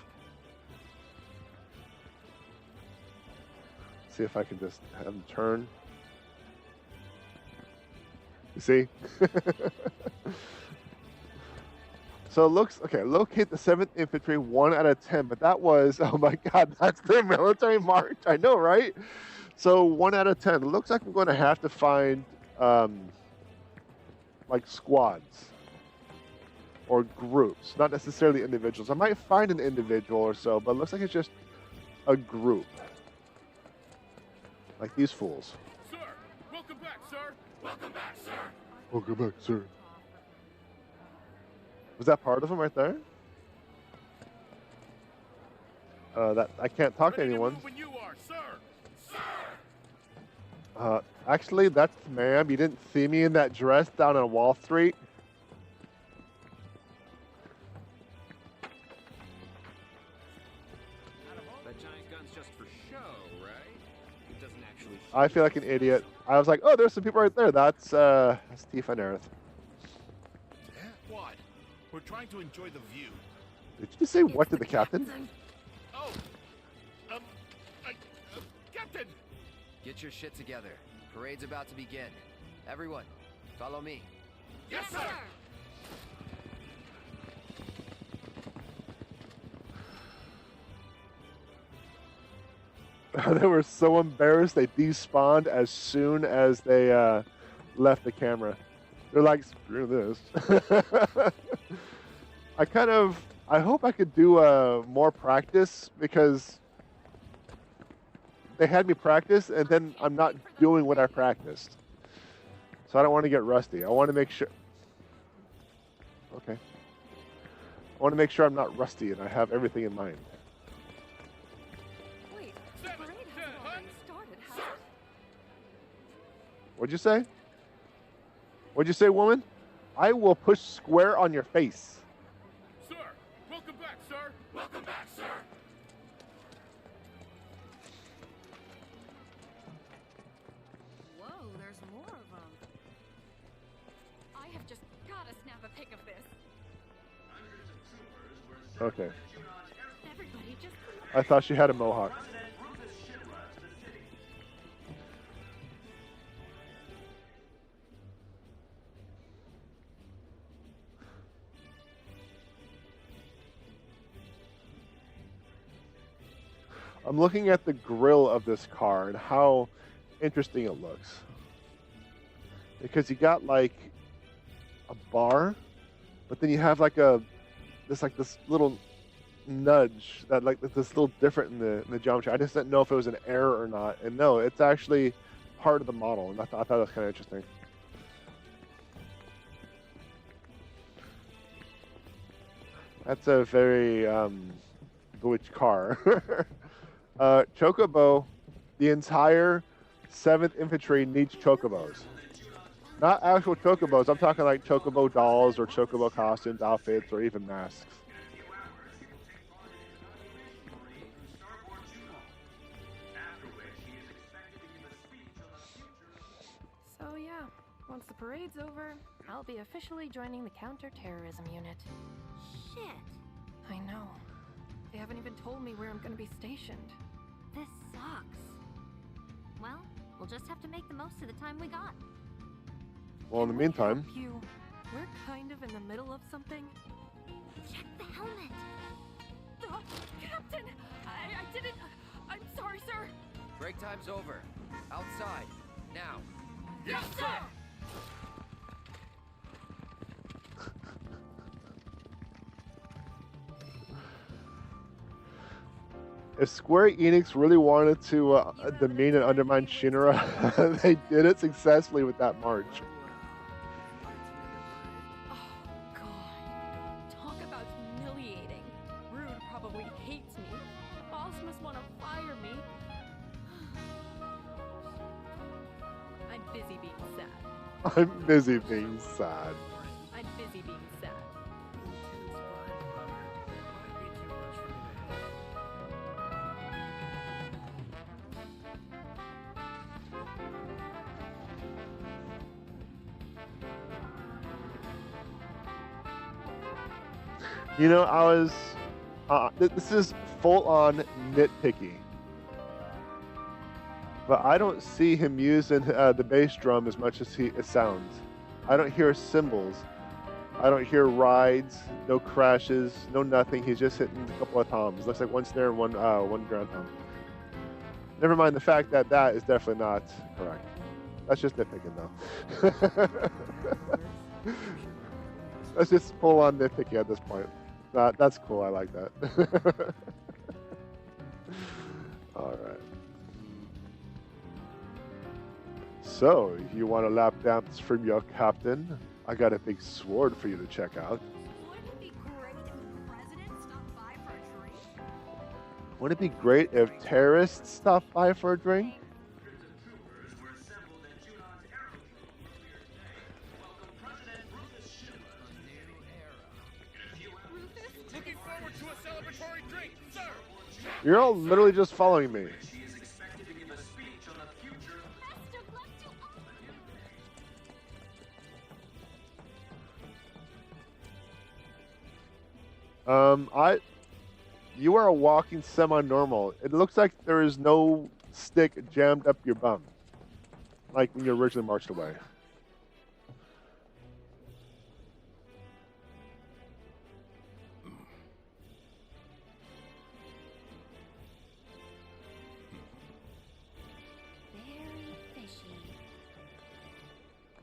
See if I can just have him turn. You see? So it looks, okay, locate the 7th Infantry, 1 out of 10. But that was, oh my God, that's their military march. I know, right? So 1 out of 10. It looks like I'm going to have to find, like, squads. Or groups, not necessarily individuals. I might find an individual or so, but it looks like it's just a group. Like these fools. Sir, welcome back, sir. Welcome back, sir. Welcome back, sir. Was that part of him right there? That I can't talk to anyone. When you are, sir. Actually, that's ma'am. You didn't see me in that dress down on Wall Street. That giant gun's just for show, right? It doesn't actually. I feel like an idiot. I was like, oh, there's some people right there. That's Steve and Aerith. What? We're trying to enjoy the view. Did you say what to the captain? Oh, Captain! Get your shit together. Parade's about to begin. Everyone, follow me. Yes, sir! They were so embarrassed they despawned as soon as they left the camera. They're like, screw this. I hope I could do more practice because they had me practice and then I'm not doing what I practiced. So I don't want to get rusty. I want to make sure. Okay. I want to make sure I'm not rusty and I have everything in mind. Wait, the parade hasn't already started, has it? What'd you say? What'd you say, woman? I will push square on your face. Sir! Welcome back, sir! Welcome back, sir! Whoa, there's more of them. I have just gotta snap a pic of this. Okay. Everybody just... I thought she had a mohawk. I'm looking at the grill of this car and how interesting it looks. Because you got like a bar, but then you have like this little nudge that like this little different in the geometry. I just didn't know if it was an error or not. And no, it's actually part of the model, and I thought that was kind of interesting. That's a very glitch car. Chocobo, the entire 7th Infantry needs chocobos. Not actual chocobos. I'm talking like chocobo dolls or chocobo costumes, outfits, or even masks. So yeah, once the parade's over, I'll be officially joining the counter-terrorism unit. Shit. I know. They haven't even told me where I'm gonna be stationed. This sucks. Well, we'll just have to make the most of the time we got. Well, in the meantime... We're kind of in the middle of something. Check the helmet. Oh, Captain! I didn't... I'm sorry, sir. Break time's over. Outside. Now. Yes, sir! If Square Enix really wanted to demean and undermine Shinra, they did it successfully with that march. Oh, God. Talk about humiliating. Rude probably hates me. Boss must want to fire me. I'm busy being sad. I'm busy being sad. I'm busy being sad. You know, I was... this is full-on nitpicky. But I don't see him using the bass drum as much as it sounds. I don't hear cymbals. I don't hear rides, no crashes, no nothing. He's just hitting a couple of toms. Looks like one snare and one ground tom. Never mind the fact that that is definitely not correct. That's just nitpicking, though. That's just full-on nitpicky at this point. That's cool. I like that. All right. So, you want a lap dance from your captain? I got a big sword for you to check out. Wouldn't it be great if terrorists stopped by for a drink? Looking forward to a celebratory drink, sir! You're all literally just following me. You are walking semi-normal. It looks like there is no stick jammed up your bum, like when you originally marched away.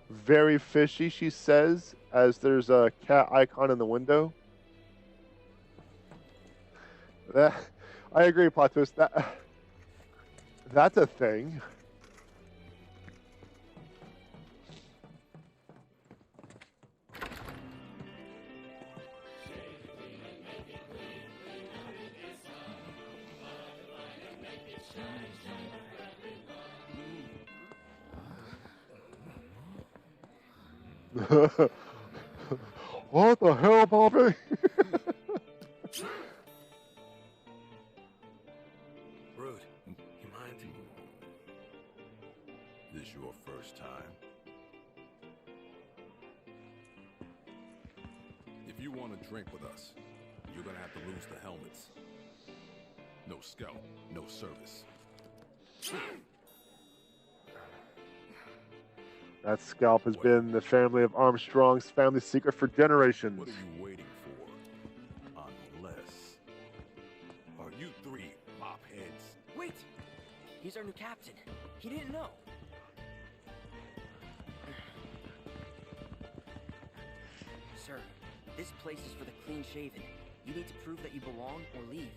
Very fishy, she says, as there's a cat icon in the window. That, I agree, plot twist. That's a thing. What the hell, Poppy? Rude, you mind? This your first time? If you want to drink with us, you're gonna have to lose the helmets. No scout, no service. That scalp has been the family of Armstrong's family secret for generations. What are you waiting for? Unless... Are you three mop heads? Wait! He's our new captain. He didn't know. Sir, this place is for the clean-shaven. You need to prove that you belong or leave.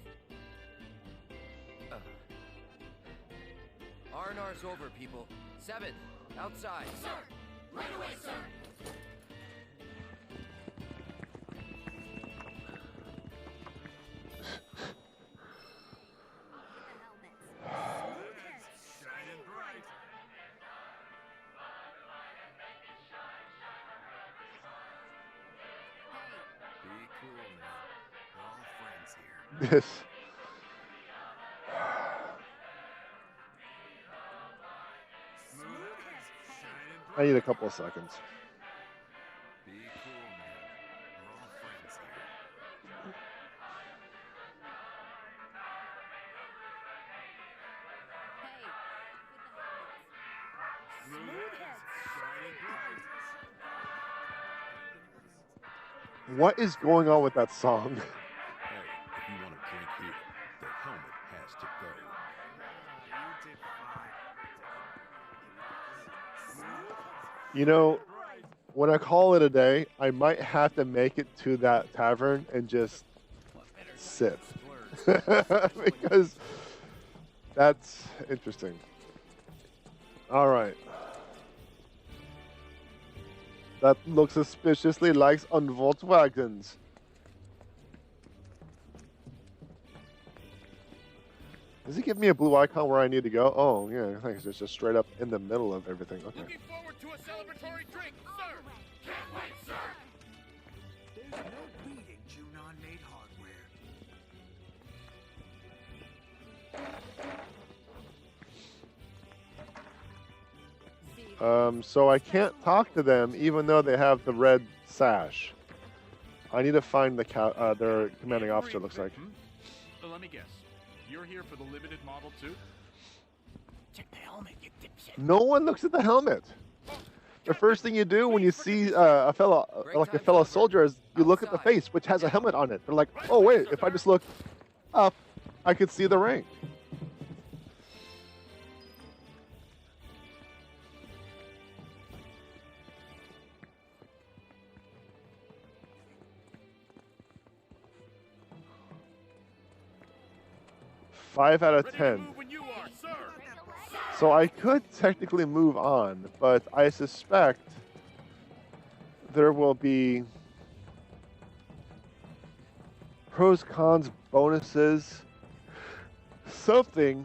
R&R's over, people. 7, outside. Sir! Right away, sir! Shining bright. Be cool now. We're all friends here. Yes. I need a couple of seconds. Be cool now. We're all friends here. What is going on with that song? Hey, if you want to drink here, the helmet has to go. You know, when I call it a day, I might have to make it to that tavern and just sip. Because that's interesting. All right. That looks suspiciously like on Volkswagens. Does it give me a blue icon where I need to go? Oh, yeah, thanks. It's just straight up in the middle of everything. Okay. Looking forward to a celebratory drink, sir! Can't wait, sir! There's no beating Junon-made hardware. So I can't talk to them even though they have the red sash. I need to find the their commanding officer, looks like. Let me guess. You're here for the limited model too? Check the helmet, you dipshit. No one looks at the helmet. The first thing you do when you see a fellow soldier is you look at the face, which has a helmet on it. They're like, oh wait, if I just look up, I could see the rank. Five out of 10. So I could technically move on, but I suspect there will be pros, cons, bonuses something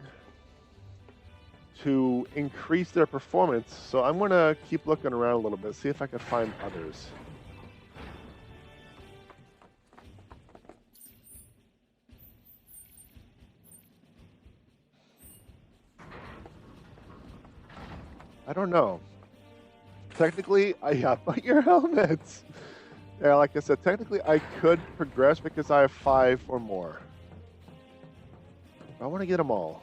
to increase their performance. So I'm going to keep looking around a little bit, see if I can find others. I don't know. Technically, yeah, but your helmets. Yeah, like I said, technically I could progress because I have 5 or more. I want to get them all.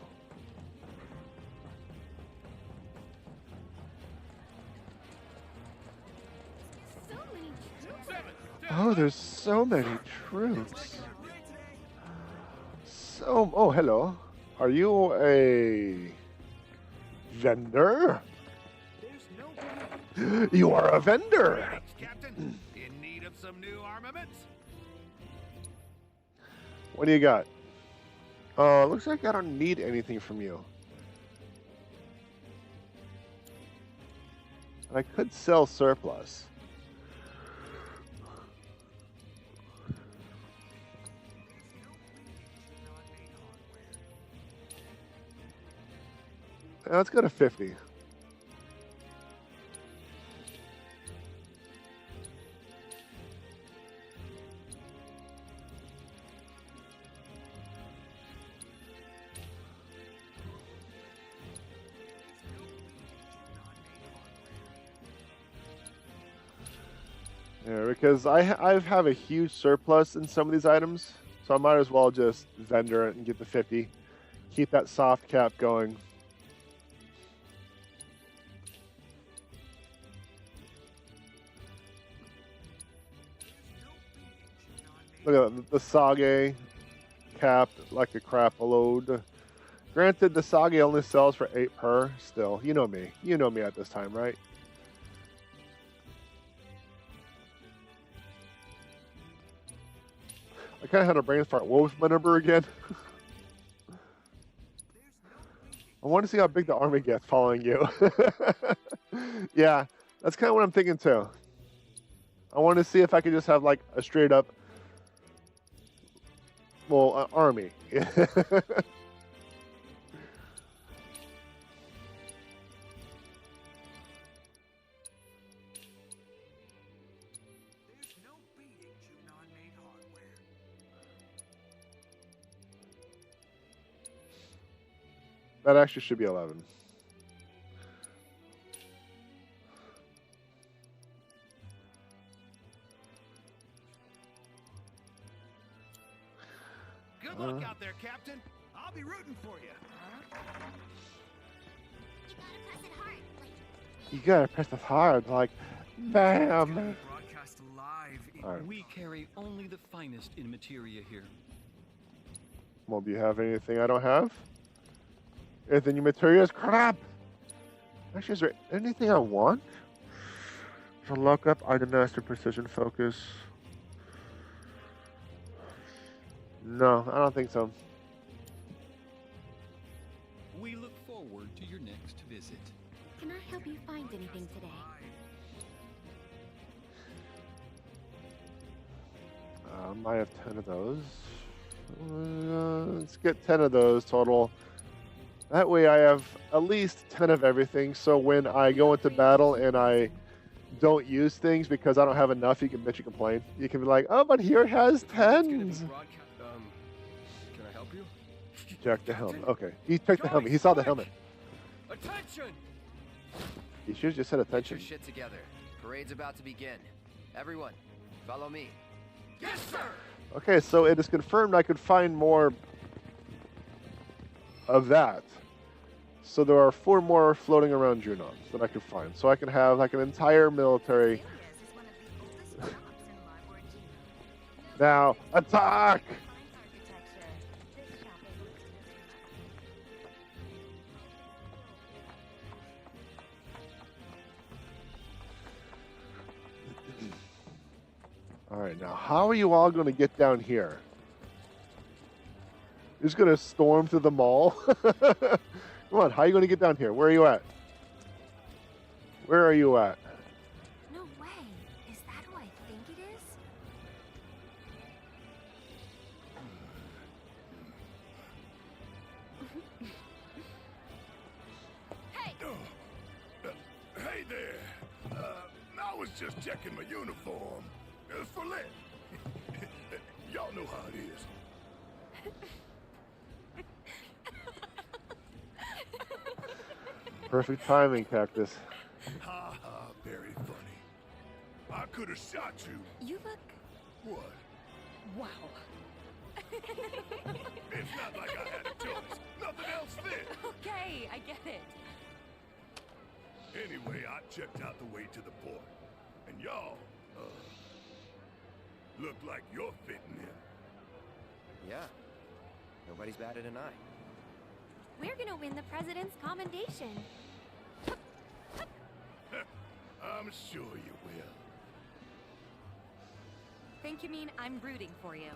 Oh, there's so many troops. So, oh, hello. Are you a vendor? You are a vendor. Captain, in need of some new armaments? What do you got? Looks like I don't need anything from you. I could sell surplus. Let's go to 50. Yeah, because I have a huge surplus in some of these items, so I might as well just vendor it and get the 50. Keep that soft cap going. Look at the Sage capped like a crap load. Granted, the Sage only sells for 8 per. Still, you know me. You know me at this time, right? I kind of had a brain fart. What was my number again? I want to see how big the army gets following you. Yeah, that's kind of what I'm thinking too. I want to see if I could just have like a straight up, well, army. That actually should be 11. Good luck out there, Captain. I'll be rooting for you. You gotta press it hard, like, bam. Broadcast live. Right. We carry only the finest in materia here. Well, do you have anything I don't have? Anything your material is crap. Actually, is there anything I want? So lock up, item master, precision focus. No, I don't think so. We look forward to your next visit. Can I help you find anything today? I have 10 of those. Let's get 10 of those total. That way I have at least 10 of everything, so when I go into battle and I don't use things because I don't have enough, you can bitch and complain. You can be like, oh, but here it has 10s. Can I help you? Check the helmet. Okay, he checked the helmet. He saw the helmet. Attention! He should have just said Get attention. your shit together. Parade's about to begin. Everyone, follow me. Yes, sir! Okay, so it is confirmed I could find more of that. So there are 4 more floating around Junon that I could find. So I can have like an entire military. Now, attack! All right, now how are you all going to get down here? You're just going to storm through the mall? Come on, how are you going to get down here? Where are you at? Where are you at? No way. Is that who I think it is? there. I was just checking my uniform. It's for lit. Y'all know how it is. Perfect timing, Cactus. Ha ha, very funny. I could have shot you. You look... What? Wow. It's not like I had a choice. Nothing else fit. Okay, I get it. Anyway, I checked out the way to the port. And y'all, look like you're fitting in. Yeah. Nobody's batted an eye. We're gonna win the president's commendation. I'm sure you will. Think you mean I'm rooting for you?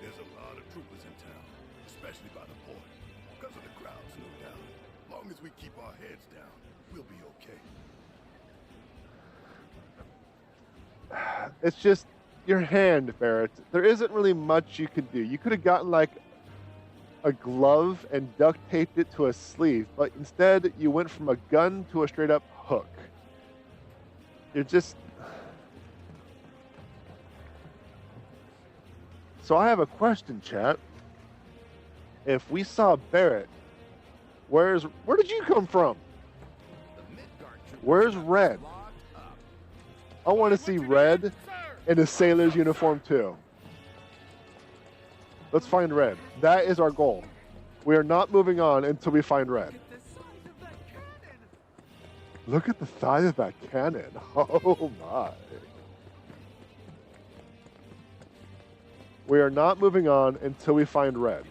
There's a lot of troopers in town, especially by the port. Because of the crowds, no doubt. As long as we keep our heads down, we'll be okay. It's just your hand, Barret. There isn't really much you could do. You could have gotten like a glove and duct taped it to a sleeve, but instead you went from a gun to a straight up hook. You're just... So I have a question, chat. If we saw Barret, where did you come from? Where's Red? I want to see Red in a sailor's uniform too. Let's find Red. That is our goal. We are not moving on until we find Red. Look at the size of that cannon. Oh my. We are not moving on until we find Red.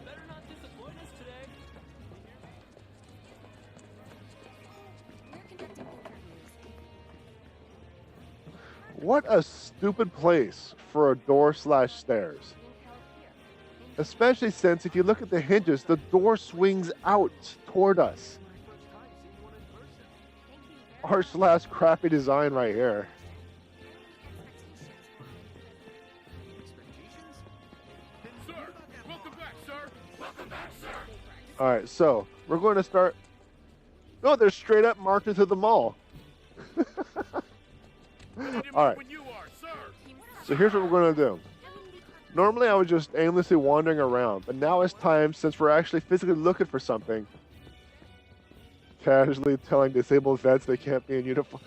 What a stupid place for a door/stairs. Especially since if you look at the hinges, the door swings out toward us. R/crappy design right here. Sir, welcome back, sir. Welcome back, sir. All right, so we're going to start. No, they're straight up marked into the mall. All right. So here's what we're going to do. Normally I was just aimlessly wandering around, but now it's time, since we're actually physically looking for something, casually telling disabled vets they can't be in uniform.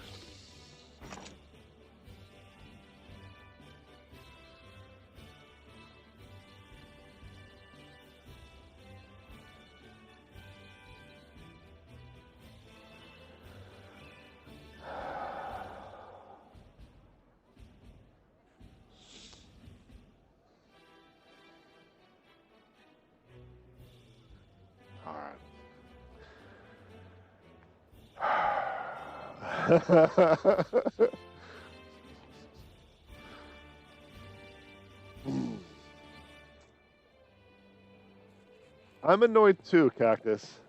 I'm annoyed too, Cactus.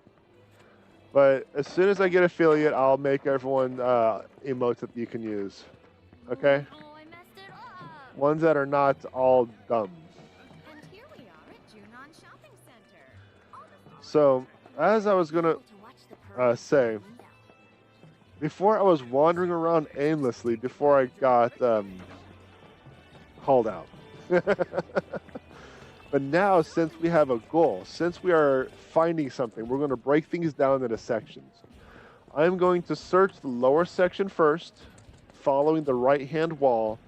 But as soon as I get affiliate, I'll make everyone emotes that you can use. Okay? Ones that are not all dumb. And here we are at Junon Shopping Center. So, as I was gonna say, before I was wandering around aimlessly before I got called out. But now, since we have a goal, since we are finding something, we're going to break things down into sections. I'm going to search the lower section first, following the right-hand wall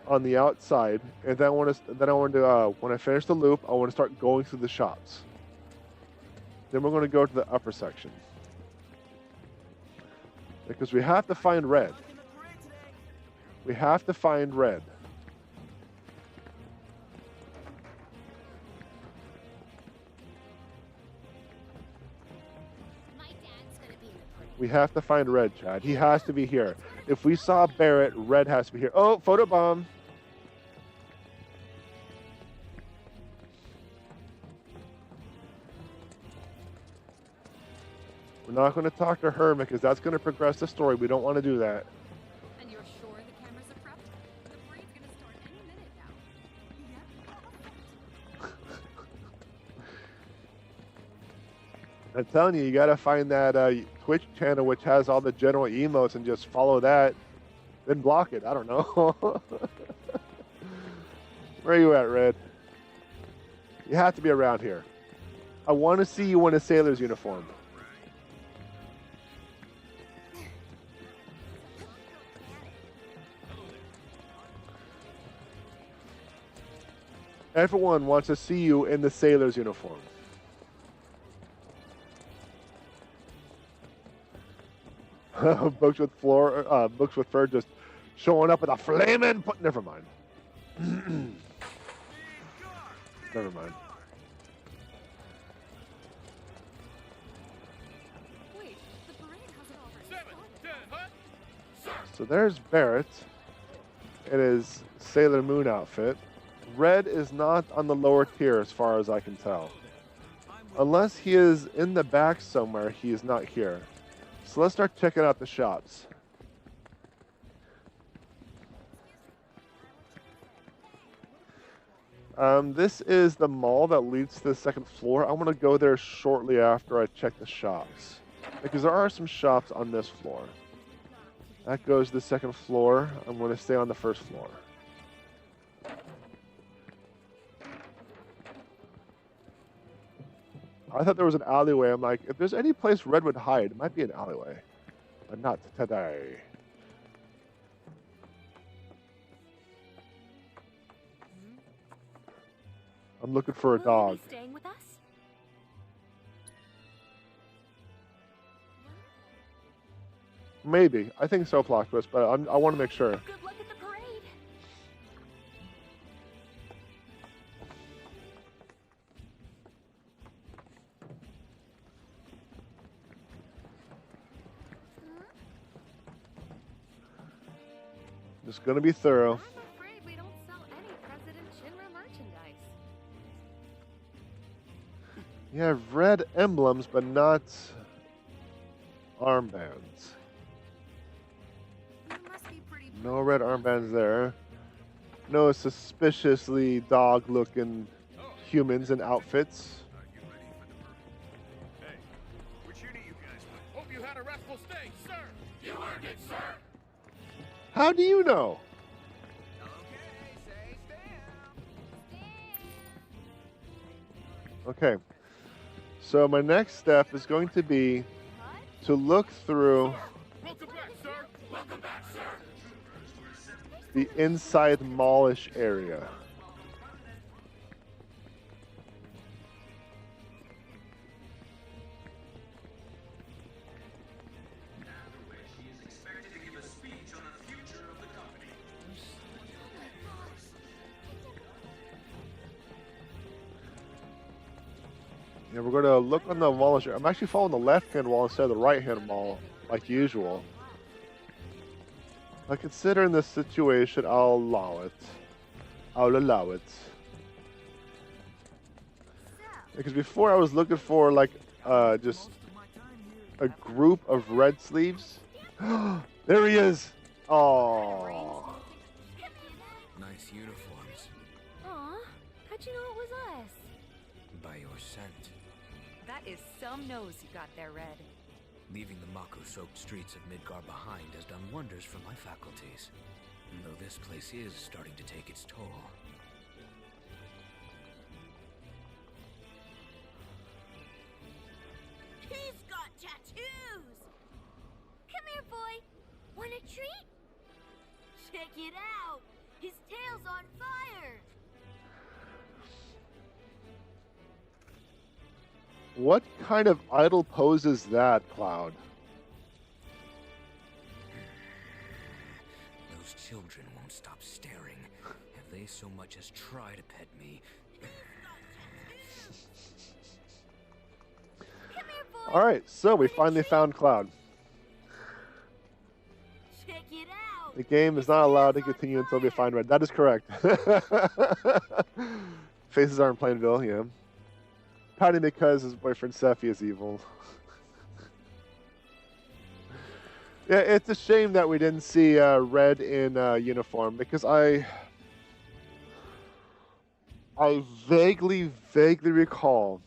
on the outside, and then when I finish the loop, I want to start going through the shops. Then we're going to go to the upper section. Because we have to find Red. We have to find Red. We have to find Red, Chad. He has to be here. If we saw Barret, Red has to be here. Oh, photobomb. We're not going to talk to her because that's going to progress the story. We don't want to do that. And you're sure the cameras are prepped? The parade's gonna start any minute now. I'm telling you, you gotta find that Twitch channel which has all the general emotes and just follow that, then block it. I don't know. Where are you at, Red? You have to be around here. I want to see you in a sailor's uniform. Everyone wants to see you in the sailor's uniform. Books with books with fur just showing up with a flaming. Never mind. Never mind. So there's Barret in his Sailor Moon outfit. Red is not on the lower tier as far as I can tell. Unless he is in the back somewhere, he is not here. So let's start checking out the shops. This is the mall that leads to the second floor. I'm going to go there shortly after I check the shops, because there are some shops on this floor. That goes to the second floor. I'm going to stay on the first floor. I thought there was an alleyway. I'm like, if there's any place Red would hide, it might be an alleyway. But not today. I'm looking for a dog. Will you be staying with us? Maybe. I think so, plot twist, but I want to make sure. Good luck at the parade. Just going to be thorough. I'm afraid we don't sell any President Shinra merchandise. You have red emblems, but not armbands. No red armbands there. No suspiciously dog-looking humans in outfits. Hey, which unit you guys with? Hope you had a restful stay, sir. You earned it, sir. How do you know? Okay. So my next step is going to be to look through Welcome back, sir. Welcome back, sir. the inside mallish area. Yeah, we're going to look on the mallish area. I'm actually following the left-hand wall instead of the right-hand wall, like usual. But considering this situation, I'll allow it. I'll allow it. Because before I was looking for, like, just a group of red sleeves. There he is! Oh. Nice uniforms. Aw, how'd you know it was us? By your scent. That is some nose you got there, Red. Leaving the Mako-soaked streets of Midgar behind has done wonders for my faculties. Though this place is starting to take its toll. He's got tattoos! Come here, boy. Want a treat? Check it out. His tail's on fire. What kind of idle pose is that, Cloud? Those children won't stop staring. Have they so much as tried to pet me? Alright, so we finally found Cloud. Check it out. The game is not allowed to continue until we find Red. That is correct. Faces are in Plainville, yeah. Pouting because his boyfriend Sephi is evil. Yeah, it's a shame that we didn't see Red in uniform, because I vaguely recall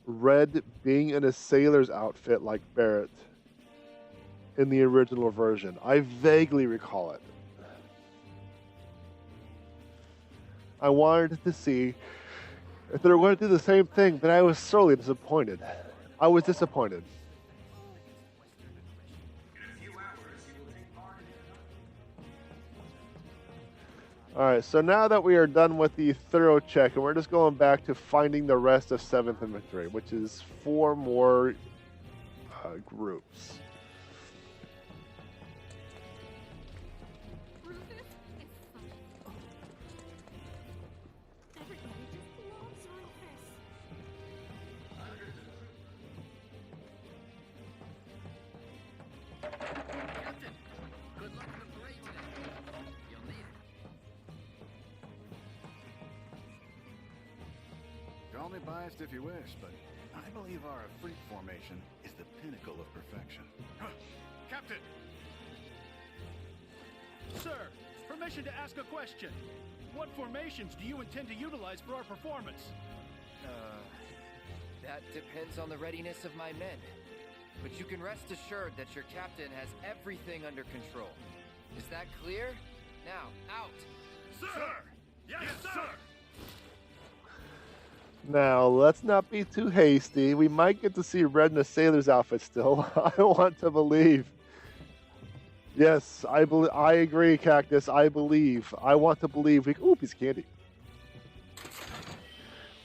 Red being in a sailor's outfit like Barret in the original version. I vaguely recall it. I wanted to see if they were going to do the same thing, but I was sorely disappointed. I was disappointed. Alright, so now that we are done with the thorough check, and we're just going back to finding the rest of 7th Inventory, which is 4 more groups. Call me biased if you wish, but I believe our freak formation is the pinnacle of perfection. Captain! Sir, permission to ask a question. What formations do you intend to utilize for our performance? That depends on the readiness of my men. But you can rest assured that your captain has everything under control. Is that clear? Now, out! Sir! Yes, sir! Now, let's not be too hasty. We might get to see Red in a sailor's outfit still. I want to believe. Yes, I agree, Cactus. I believe. I want to believe. Ooh, piece of candy.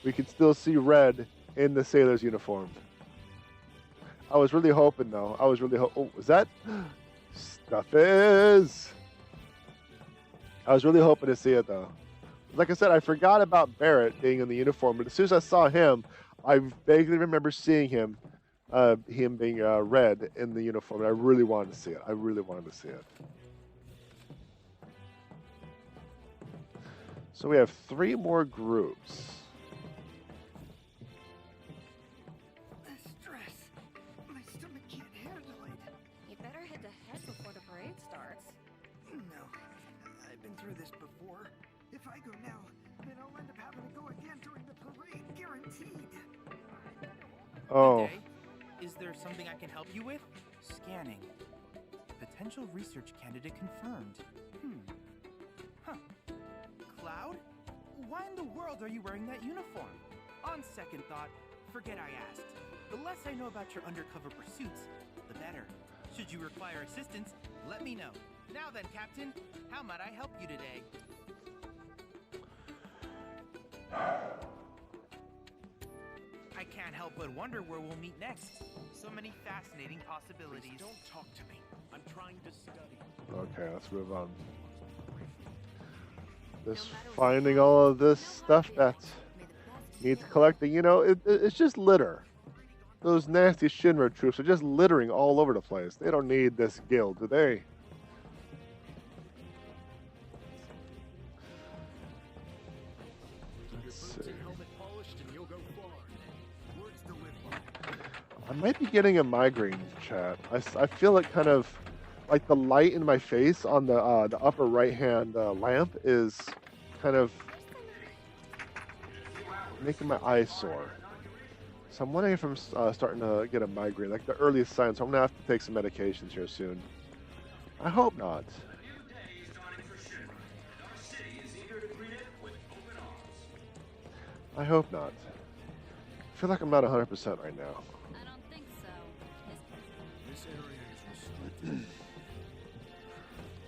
We can still see Red in the sailor's uniform. I was really hoping, though. I was really hoping. Oh, was that? Stuff is. I was really hoping to see it, though. Like I said, I forgot about Barret being in the uniform, but as soon as I saw him, I vaguely remember seeing him, being Red in the uniform. And I really wanted to see it. I really wanted to see it. So we have 3 more groups. Stress. My stomach can't handle it. You better hit the head before the parade starts. No, I've been through this before. If I go now, then I'll end up having to go again during the parade, guaranteed. Oh. Okay. Is there something I can help you with? Scanning. Potential research candidate confirmed. Huh. Cloud? Why in the world are you wearing that uniform? On second thought, forget I asked. The less I know about your undercover pursuits, the better. Should you require assistance, let me know. Now then, Captain, how might I help you today? I can't help but wonder where we'll meet next. So many fascinating possibilities. Please don't talk to me. I'm trying to study. Okay, let's move on. Just finding all of this stuff that needs collecting. You know, it's just litter. Those nasty Shinra troops are just littering all over the place. They don't need this guild, do they? I might be getting a migraine, chat. I feel it kind of like the light in my face on the upper right hand lamp is kind of making my eyes sore. So I'm wondering if I'm starting to get a migraine, like the earliest signs. So I'm gonna have to take some medications here soon. I hope not. I hope not. I feel like I'm not 100% right now.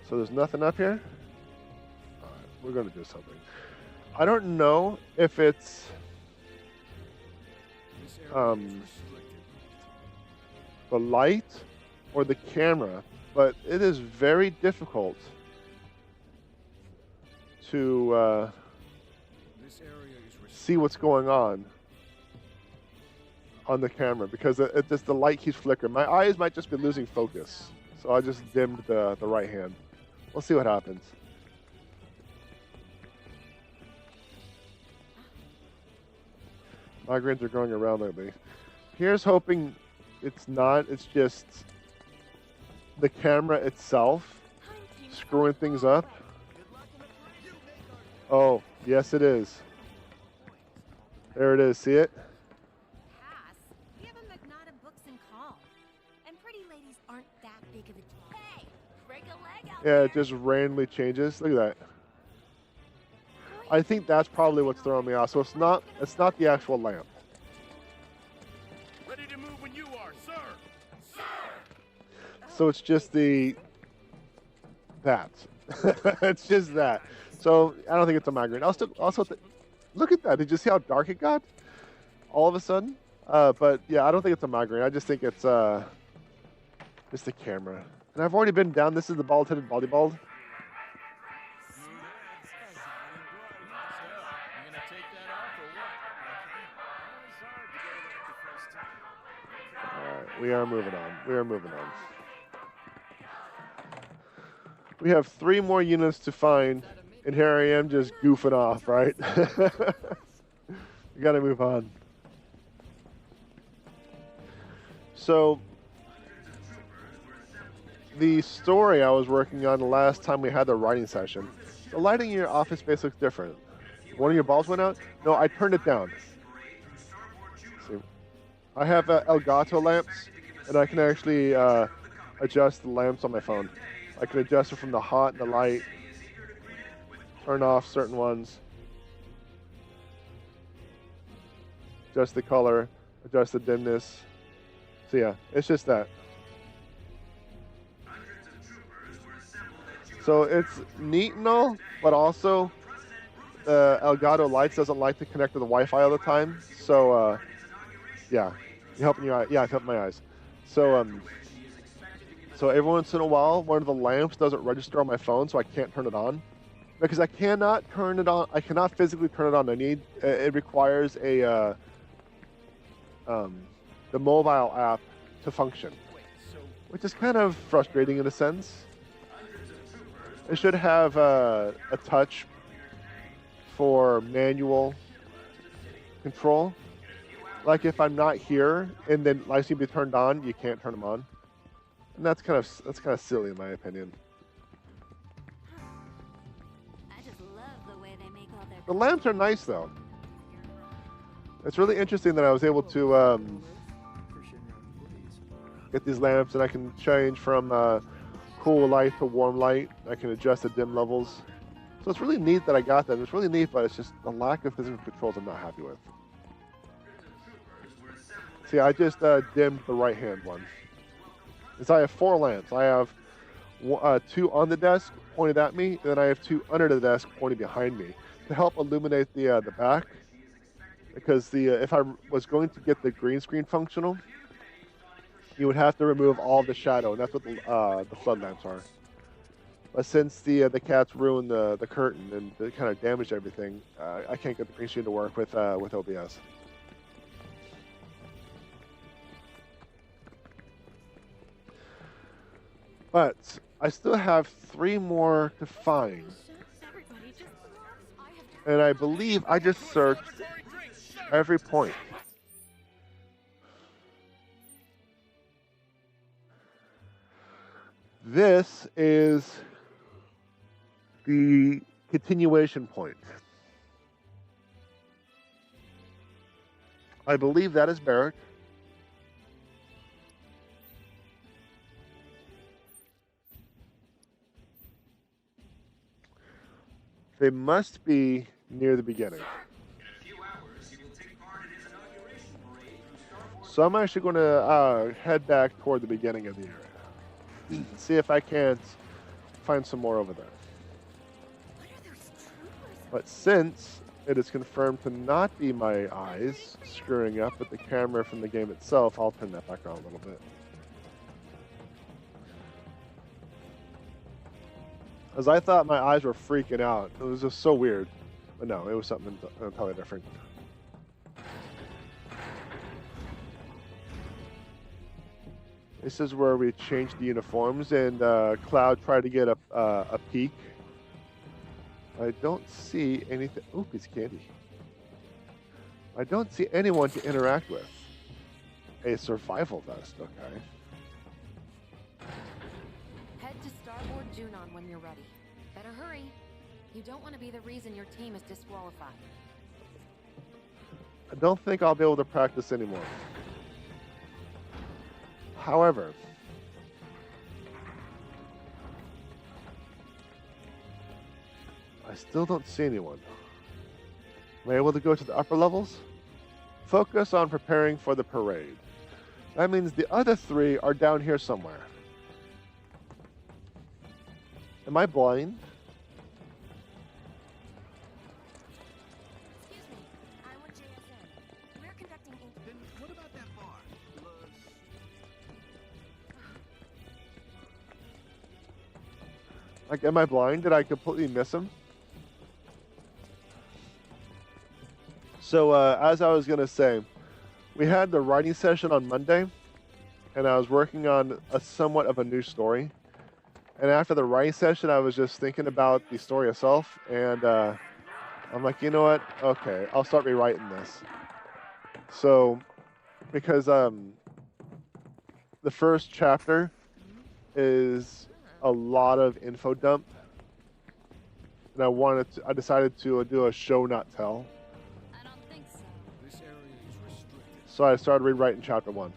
So there's nothing up here? Alright, we're going to do something. I don't know if it's the light or the camera, but it is very difficult to see what's going on the camera because it just the light keeps flickering. My eyes might just be losing focus, so I just dimmed the right hand. We'll see what happens. Migraines are going around lately. Here's hoping it's not. It's just the camera itself screwing things up. Oh, yes it is. There it is. See it? Yeah, it just randomly changes. Look at that. I think that's probably what's throwing me off. So it's not the actual lamp. Ready to move when you are, sir. Sir. So it's just that. It's just that. So I don't think it's a migraine. Look at that. Did you see how dark it got? All of a sudden. But yeah, I don't think it's a migraine. I just think it's just the camera. And I've already been down. This is the bald-headed volleyball. Alright, we are moving on. We are moving on. We have 3 more units to find, and here I am just goofing off, right? We gotta move on. So, the story I was working on the last time we had the writing session, the lighting in your office space looks different. One of your bulbs went out? No, I turned it down. See, I have Elgato lamps, and I can actually adjust the lamps on my phone. I can adjust it from the hot and the light, turn off certain ones, adjust the color, adjust the dimness. So yeah, it's just that. So it's neat and all, but also Elgato Lights doesn't like to connect to the Wi-Fi all the time. So yeah, you're helping your eye. Yeah, it's helping my eyes. So so every once in a while, one of the lamps doesn't register on my phone, so I can't turn it on. Because I cannot turn it on. I cannot physically turn it on. It requires a the mobile app to function, which is kind of frustrating in a sense. It should have a touch for manual control. Like if I'm not here and then lights need to be turned on, you can't turn them on, and that's kind of silly in my opinion. I just love the way they make all their. The lamps are nice though. It's really interesting that I was able to get these lamps, and I can change from cool light to warm light. I can adjust the dim levels. So it's really neat that I got that. It's really neat, but it's just the lack of physical controls I'm not happy with. See, I just dimmed the right-hand one. Because I have 4 lamps. I have 2 on the desk pointed at me, and then I have 2 under the desk pointed behind me to help illuminate the back. Because if I was going to get the green screen functional, you would have to remove all of the shadow, and that's what the flood lamps are. But since the cats ruined the curtain and they kind of damaged everything, I can't get the green screen to work with OBS. But I still have 3 more to find, and I believe I just searched every point. This is the continuation point. I believe that is Barret. They must be near the beginning. So I'm actually going to head back toward the beginning of the area. See if I can't find some more over there. But since it is confirmed to not be my eyes screwing up with the camera from the game itself, I'll turn that back on a little bit. As I thought my eyes were freaking out. It was just so weird. But no, it was something entirely different. This is where we changed the uniforms, and Cloud tried to get a peek. I don't see anything. Oh, piece of candy. I don't see anyone to interact with. A survival vest, okay. Head to starboard Junon when you're ready. Better hurry. You don't want to be the reason your team is disqualified. I don't think I'll be able to practice anymore. However, I still don't see anyone. Am I able to go to the upper levels? Focus on preparing for the parade. That means the other 3 are down here somewhere. Am I blind? Excuse me, I want JSN. We're conducting a... Then what about that bar? Like, am I blind? Did I completely miss him? So, as I was going to say, we had the writing session on Monday, and I was working on a somewhat of a new story. And after the writing session, I was just thinking about the story itself, and I'm like, you know what? Okay, I'll start rewriting this. So, because the first chapter is a lot of info dump, and I decided to do a show not tell. So I started rewriting chapter 1.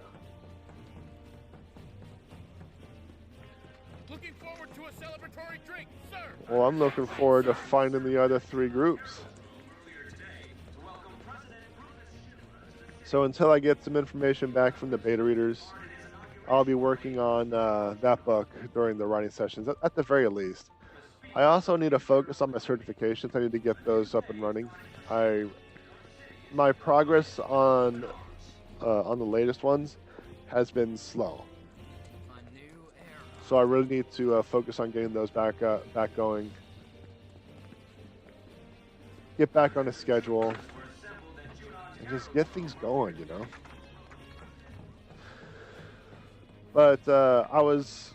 Looking forward to a celebratory drink, sir. Well, I'm looking forward to finding the other 3 groups. So until I get some information back from the beta readers, I'll be working on that book during the writing sessions, at the very least. I also need to focus on my certifications. I need to get those up and running. My progress on the latest ones has been slow. So I really need to focus on getting those back going. Get back on a schedule. And just get things going, you know. But I was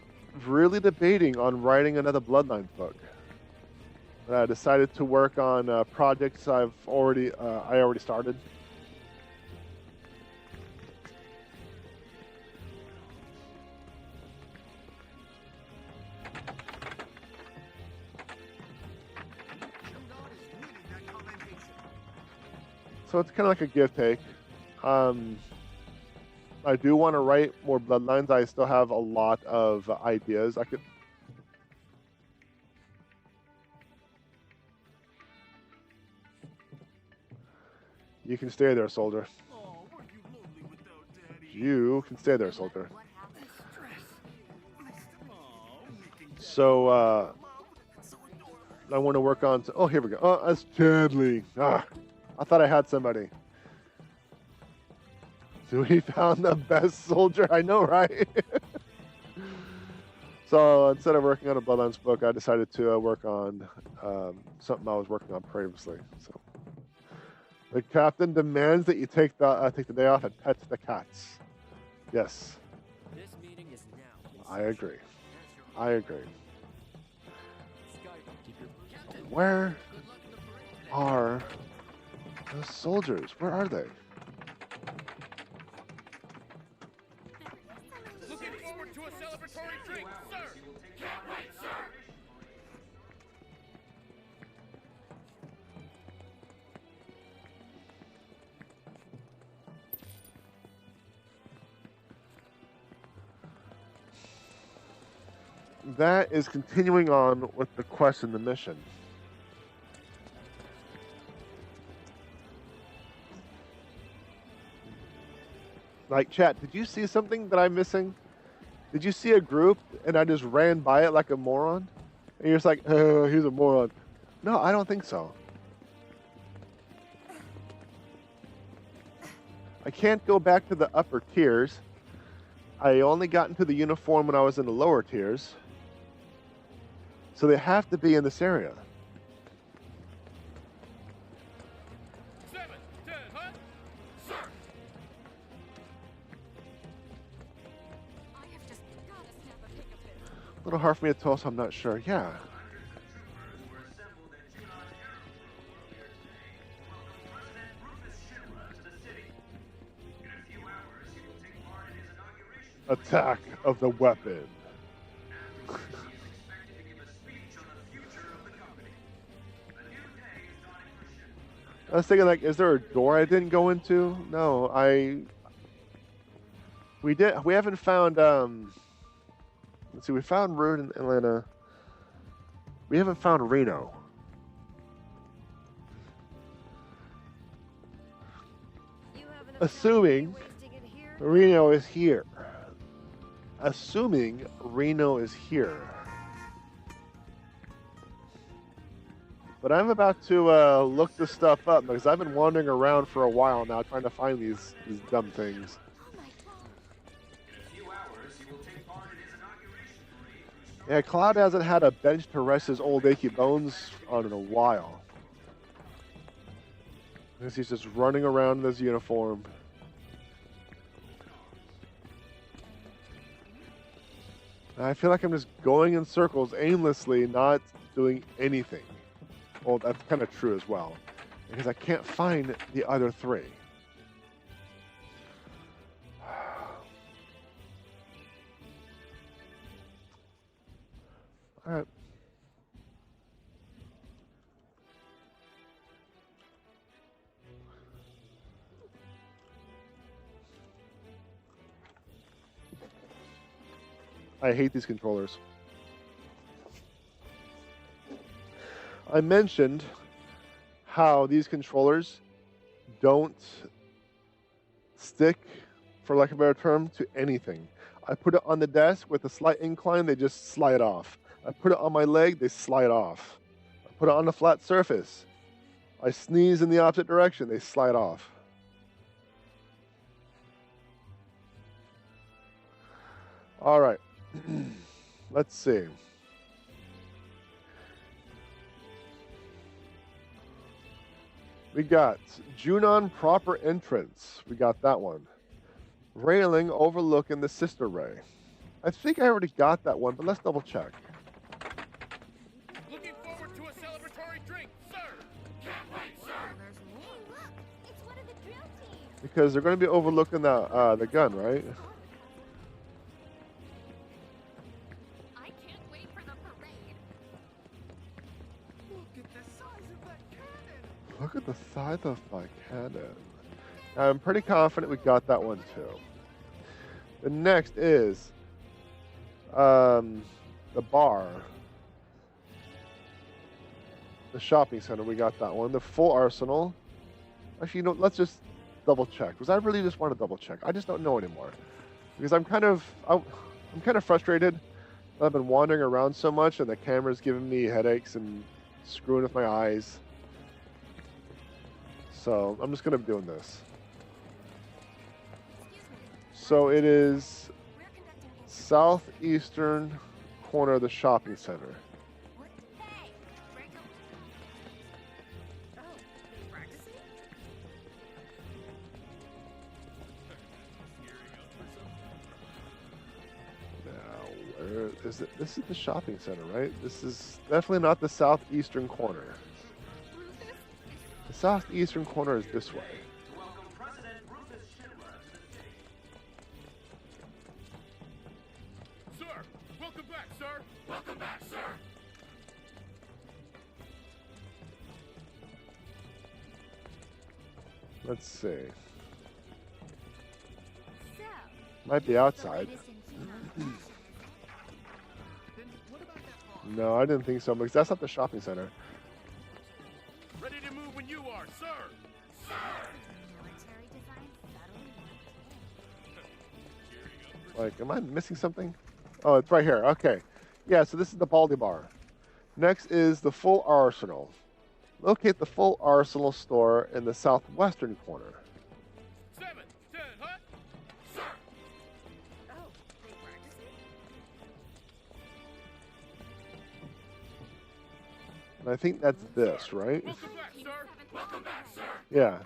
really debating on writing another Bloodlines book. And I decided to work on projects I already started. So it's kind of like a give take. I do want to write more Bloodlines. I still have a lot of ideas. You can stay there, soldier. You can stay there, soldier. So, I want to work on... Oh, here we go. Oh, that's Chadley. I thought I had somebody. So we found the best soldier. I know, right? So instead of working on a Bloodlines book, I decided to work on something I was working on previously. So the captain demands that you take the day off and pet the cats. Yes. This meeting is now. I agree. I agree. Where are the soldiers? Where are they? Looking forward to a celebratory drink, sir. Get right, sir. That is continuing on with the quest and the mission. Like, chat, did you see something that I'm missing? Did you see a group and I just ran by it like a moron? And you're just like, oh, he's a moron. No, I don't think so. I can't go back to the upper tiers. I only got into the uniform when I was in the lower tiers. So they have to be in this area. 7, 10, huh? Sir. I have just got to snap a pic of this. A little hard for me to tell, so I'm not sure. Yeah. Attack of the weapon. I was thinking, like, is there a door I didn't go into? No, we haven't found, let's see, we found Rude in Atlanta. We haven't found Reno. Assuming Reno is here. Assuming Reno is here. But I'm about to look this stuff up because I've been wandering around for a while now trying to find these dumb things. Yeah, Cloud hasn't had a bench to rest his old achy bones on in a while. Because he's just running around in his uniform. I feel like I'm just going in circles aimlessly, not doing anything. Well, that's kind of true as well. Because I can't find the other three. Alright. I hate these controllers. I mentioned how these controllers don't stick, for lack of a better term, to anything. I put it on the desk with a slight incline, they just slide off. I put it on my leg, they slide off. I put it on a flat surface. I sneeze in the opposite direction, they slide off. All right. Let's see. We got Junon proper entrance. We got that one. Railing overlooking the sister ray. I think I already got that one, but let's double check. Looking forward to a celebratory drink, sir. Can't wait, sir. Hey, look! It's one of the drill teams! Because they're going to be overlooking the gun, right? I can't wait for the parade. Look at the size of that cannon! Look at the size of my cannon. I'm pretty confident we got that one too. The next is the bar. The shopping center, we got that one. The full arsenal. Actually, you know, let's just double check. Because I really just want to double check. I just don't know anymore. Because I'm kind of frustrated. I've been wandering around so much and the camera's giving me headaches and screwing with my eyes. So I'm just going to be doing this. So it is southeastern corner of the shopping center. Now, where is it? This is the shopping center, right? This is definitely not the southeastern corner. The southeastern corner is this way. Sir, welcome back, sir. Welcome back, sir. Let's see. Might be outside. No, I didn't think so, because that's not the shopping center. Ready to move when you are, sir. Sir. Like, am I missing something? Oh, it's right here. Okay. Yeah, so this is the Baldy Bar. Next is the Full Arsenal. Locate the Full Arsenal store in the southwestern corner. 7, 10, hut. Sir. Oh, they practicing? And I think that's this, right? Welcome back, sir. Welcome back, sir. Yeah.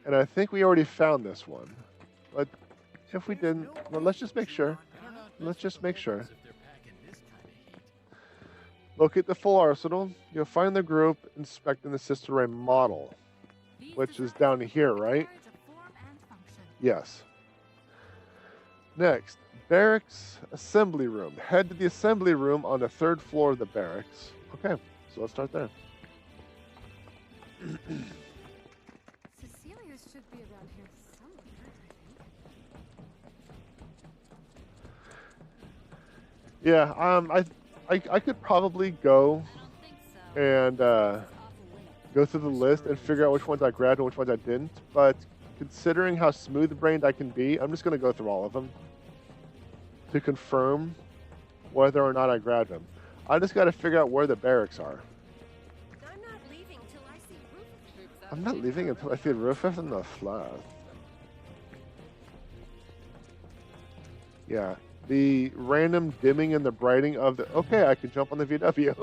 And I think we already found this one. But if we didn't, well, let's just make sure. Let's just make sure. Locate the Full Arsenal. You'll find the group inspecting the Sister Ray model, which is down here, right? Yes. Next, Barracks Assembly Room. Head to the assembly room on the 3rd floor of the barracks. Okay, so let's start there. Cecilia's should be around here somewhere, I think. Yeah, I could probably go and go through the list and figure out which ones I grabbed and which ones I didn't, but considering how smooth-brained I can be, I'm just going to go through all of them to confirm whether or not I grabbed them. I just got to figure out where the barracks are. I'm not leaving until I see Rufus in the flat. Yeah, the random dimming and the brightening of the... Okay, I can jump on the VW.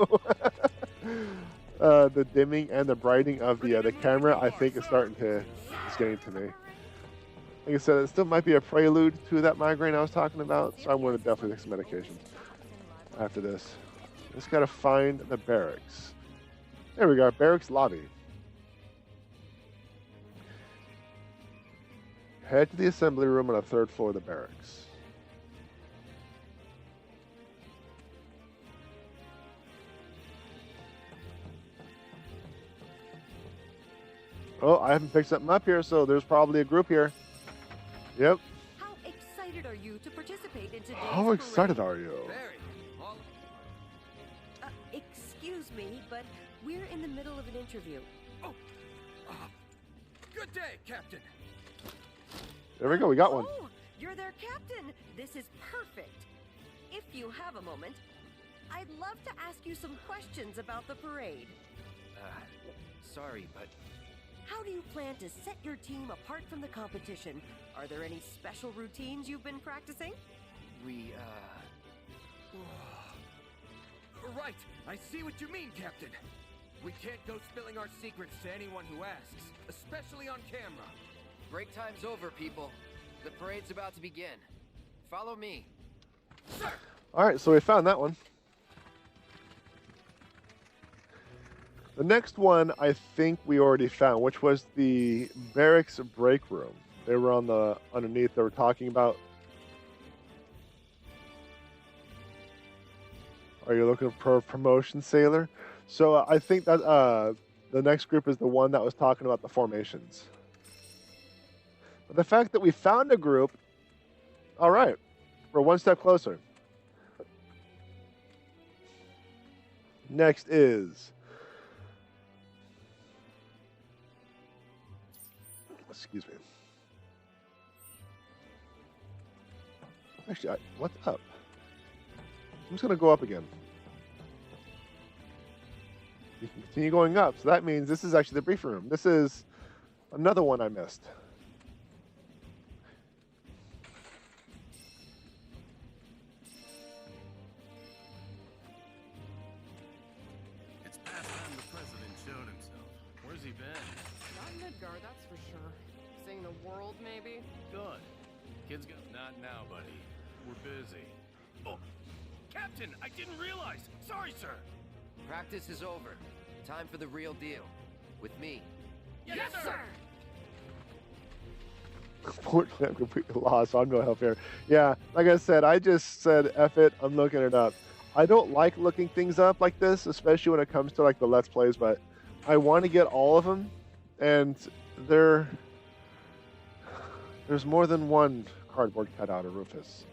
The dimming and the brightening of the camera, I think, is getting to me. Like I said, it still might be a prelude to that migraine I was talking about, so I'm going to definitely take some medication after this. Just got to find the barracks. There we go, barracks lobby. Head to the assembly room on the 3rd floor of the barracks. Oh, I haven't picked something up here, so there's probably a group here. Yep. How excited are you to participate in today's How excited are you? Excuse me, but we're in the middle of an interview. Oh, good day, Captain. There we go, we got one. Oh, you're their captain. This is perfect. If you have a moment, I'd love to ask you some questions about the parade. Sorry, but... How do you plan to set your team apart from the competition? Are there any special routines you've been practicing? We, Right, I see what you mean, Captain. We can't go spilling our secrets to anyone who asks, especially on camera. Break time's over, people. The parade's about to begin. Follow me. Sir! Alright, so we found that one. The next one I think we already found, which was the barracks break room. They were on the underneath, they were talking about. Are you looking for promotion, Sailor? So I think that the next group is the one that was talking about the formations. But the fact that we found a group, all right, we're one step closer. Next is, excuse me. Actually, what's up? I'm just going to go up again. You can continue going up. So that means this is actually the briefing room. This is another one I missed. It's past time the president showed himself. Where's he been? Not Midgar, that's for sure. Seeing the world, maybe? Good. Kids go. Not now, buddy. We're busy. Oh, Captain, I didn't realize. Sorry, sir. Practice is over. Time for the real deal. With me. Yes, sir. Unfortunately, I'm completely lost, so I'll go help here. Yeah, like I said, I just said, F it, I'm looking it up. I don't like looking things up like this, especially when it comes to like the Let's Plays, but I want to get all of them, and there's more than one cardboard cutout of Rufus.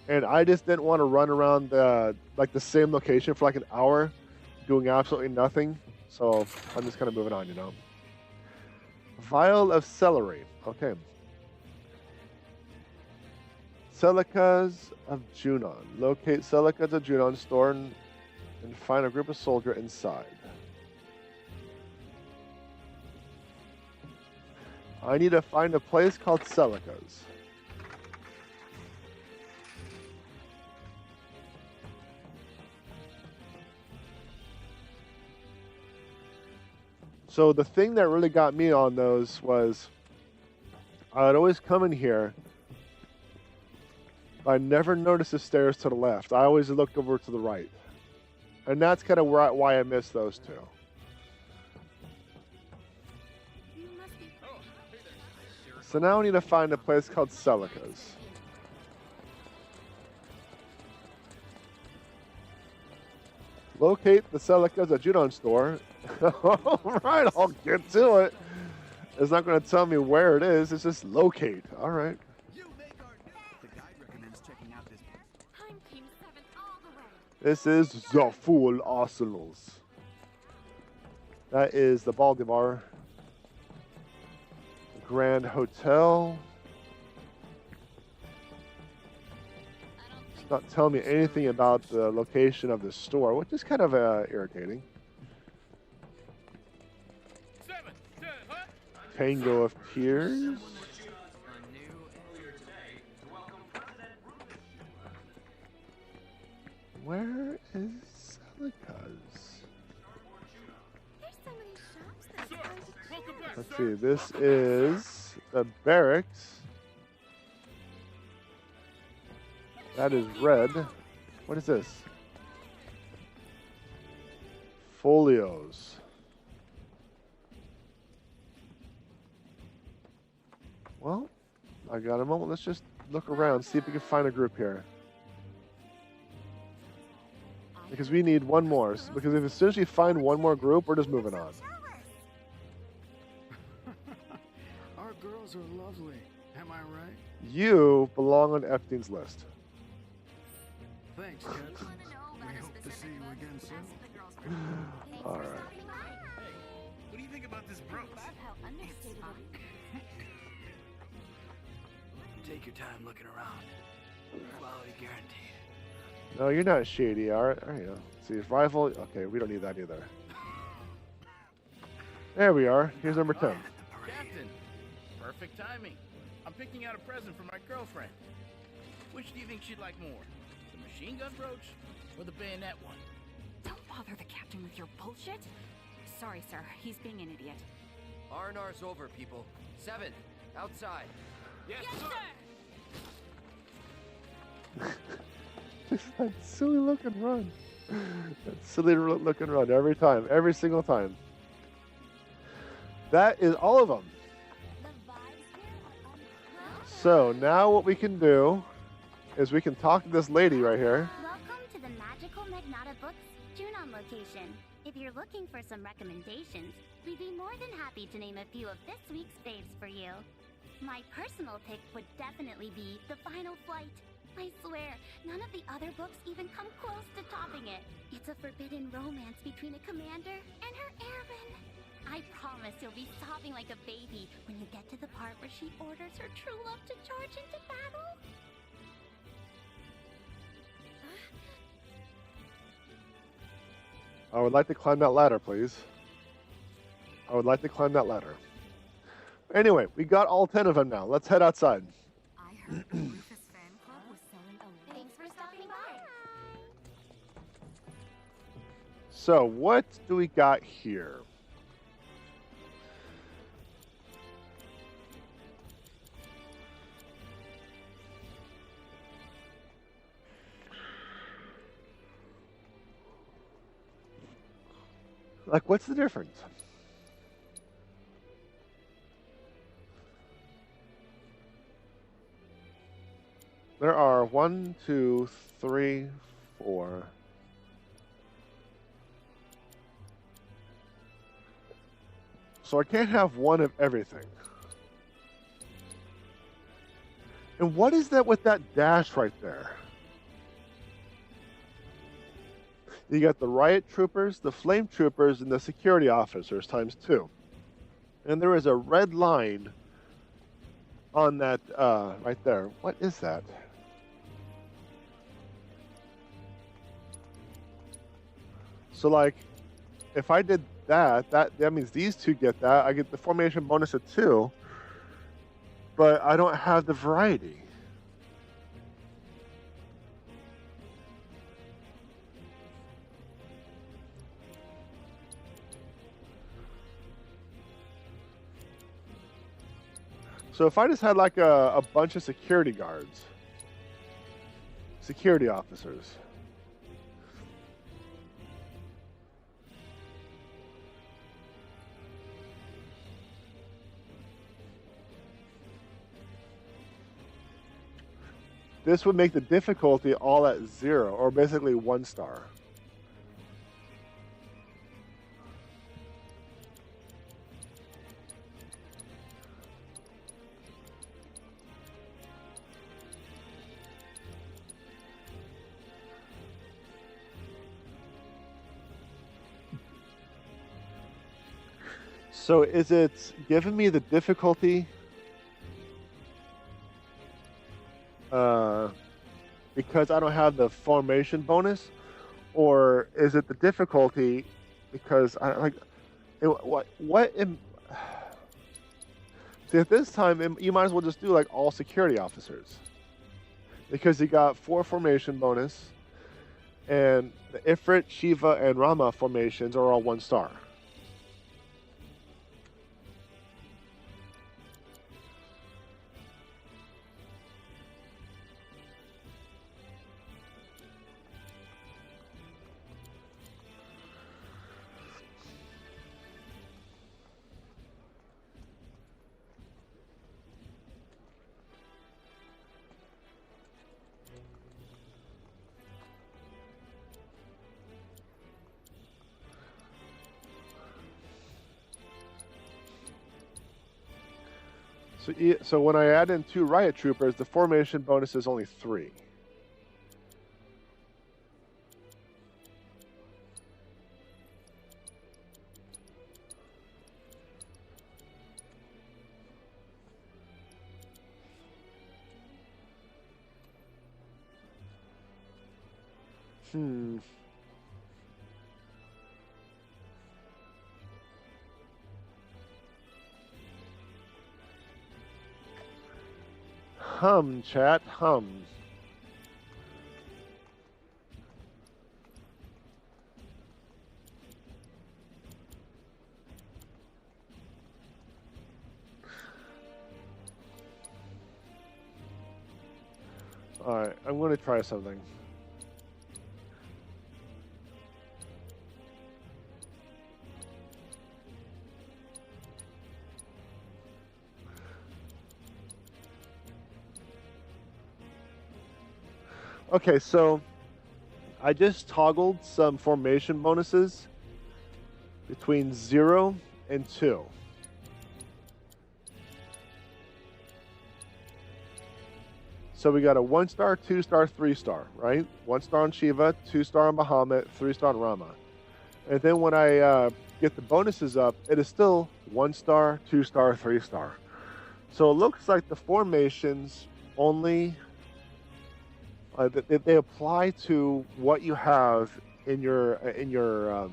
And I just didn't want to run around the same location for like an hour doing absolutely nothing. So I'm just kind of moving on, you know. Vial of celery. Okay. Celicas of Junon. Locate Celicas of Junon, store and find a group of soldier inside. I need to find a place called Celicas. So the thing that really got me on those was I would always come in here, but I never noticed the stairs to the left. I always looked over to the right. And that's kind of why I missed those two. So now I need to find a place called Celicas. Locate the Celicas at Junon store. All right, I'll get to it. It's not going to tell me where it is. It's just locate. All right. The guide recommends checking out this. I'm Team 7 all the way. This is the full arsenals. That is the Baltimore. Grand Hotel. It's not telling me anything about the location of the store, which is kind of irritating. Tango of Tears. Where is Celica's? Let's see, this is the barracks. That is red. What is this? Folios. Well, I got a moment. Let's just look around, see if we can find a group here. Because we need one more. Because if as soon as we find one more group, we're just moving on. Our girls are lovely. Am I right? You belong on Ep15's list. Thanks, Captain. We hope to see you again soon. All right. What do you think about this brooch? Take your time looking around. Quality guaranteed. No, you're not shady, all right? See, rifle. Okay, we don't need that either. There we are. Here's number 10. Captain, perfect timing. I'm picking out a present for my girlfriend. Which do you think she'd like more? The machine gun brooch or the bayonet one? Don't bother the captain with your bullshit. Sorry, sir. He's being an idiot. R&R's over, people. 7, outside. Yes, sir! Just that silly looking run. That silly looking run every time, every single time. That is all of them. So now what we can do is we can talk to this lady right here. Welcome to the Magical Magnata Books Junon location. If you're looking for some recommendations, we'd be more than happy to name a few of this week's faves for you. My personal pick would definitely be The Final Flight. I swear, none of the other books even come close to topping it. It's a forbidden romance between a commander and her airman. I promise you'll be sobbing like a baby when you get to the part where she orders her true love to charge into battle. I would like to climb that ladder, please. I would like to climb that ladder. Anyway, we got all 10 of them now. Let's head outside. I heard the Rufus fan club was selling a Thanks for stopping by. So, what do we got here? Like, what's the difference? There are 1, 2, 3, 4. So I can't have one of everything. And what is that with that dash right there? You got the riot troopers, the flame troopers, and the security officers times 2. And there is a red line on that right there. What is that? So like, if I did that means these two get that. I get the formation bonus of 2, but I don't have the variety. So if I just had like a bunch of security guards, security officers. This would make the difficulty all at 0, or basically 1 star. So is it giving me the difficulty because I don't have the formation bonus, or is it the difficulty because I like it, what am, see, at this time you might as well just do like all security officers, because you got 4 formation bonus, and the Ifrit, Shiva, and Rama formations are all 1 star. So when I add in 2 riot troopers, the formation bonus is only 3. Chat, hum. Alright, I'm going to try something. Okay, so I just toggled some formation bonuses between 0 and 2. So we got a 1-star, 2-star, 3-star, right? 1-star on Shiva, 2-star on Bahamut, 3-star on Rama. And then when I get the bonuses up, it is still 1-star, 2-star, 3-star. So it looks like the formations only they apply to what you have in your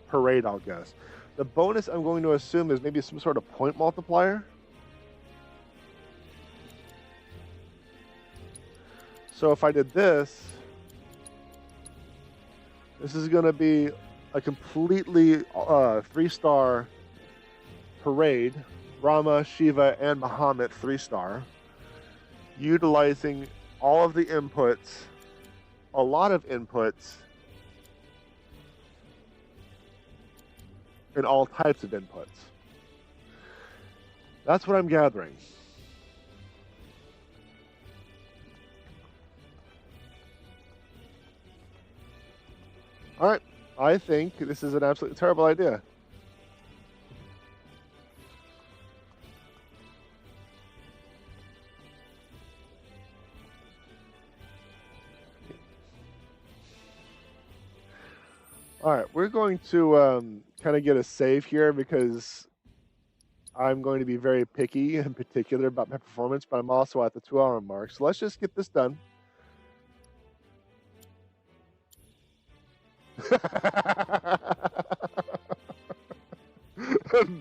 parade, I'll guess. The bonus I'm going to assume is maybe some sort of point multiplier. So if I did this, this is going to be a completely 3-star parade, Rama, Shiva, and Bahamut 3-star, utilizing all of the inputs, a lot of inputs, and all types of inputs. That's what I'm gathering. All right, I think this is an absolutely terrible idea. All right, we're going to kind of get a save here because I'm going to be very picky and particular about my performance, but I'm also at the 2-hour mark. So let's just get this done.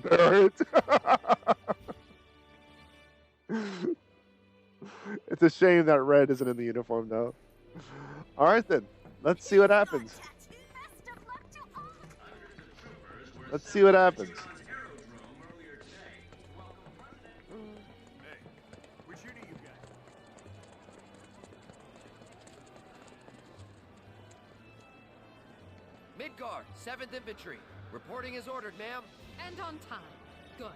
Barret. It's a shame that Red isn't in the uniform, though. All right, then. Let's see what happens. Let's see what happens. Midgar, 7th Infantry. Reporting as ordered, ma'am. And on time. Good.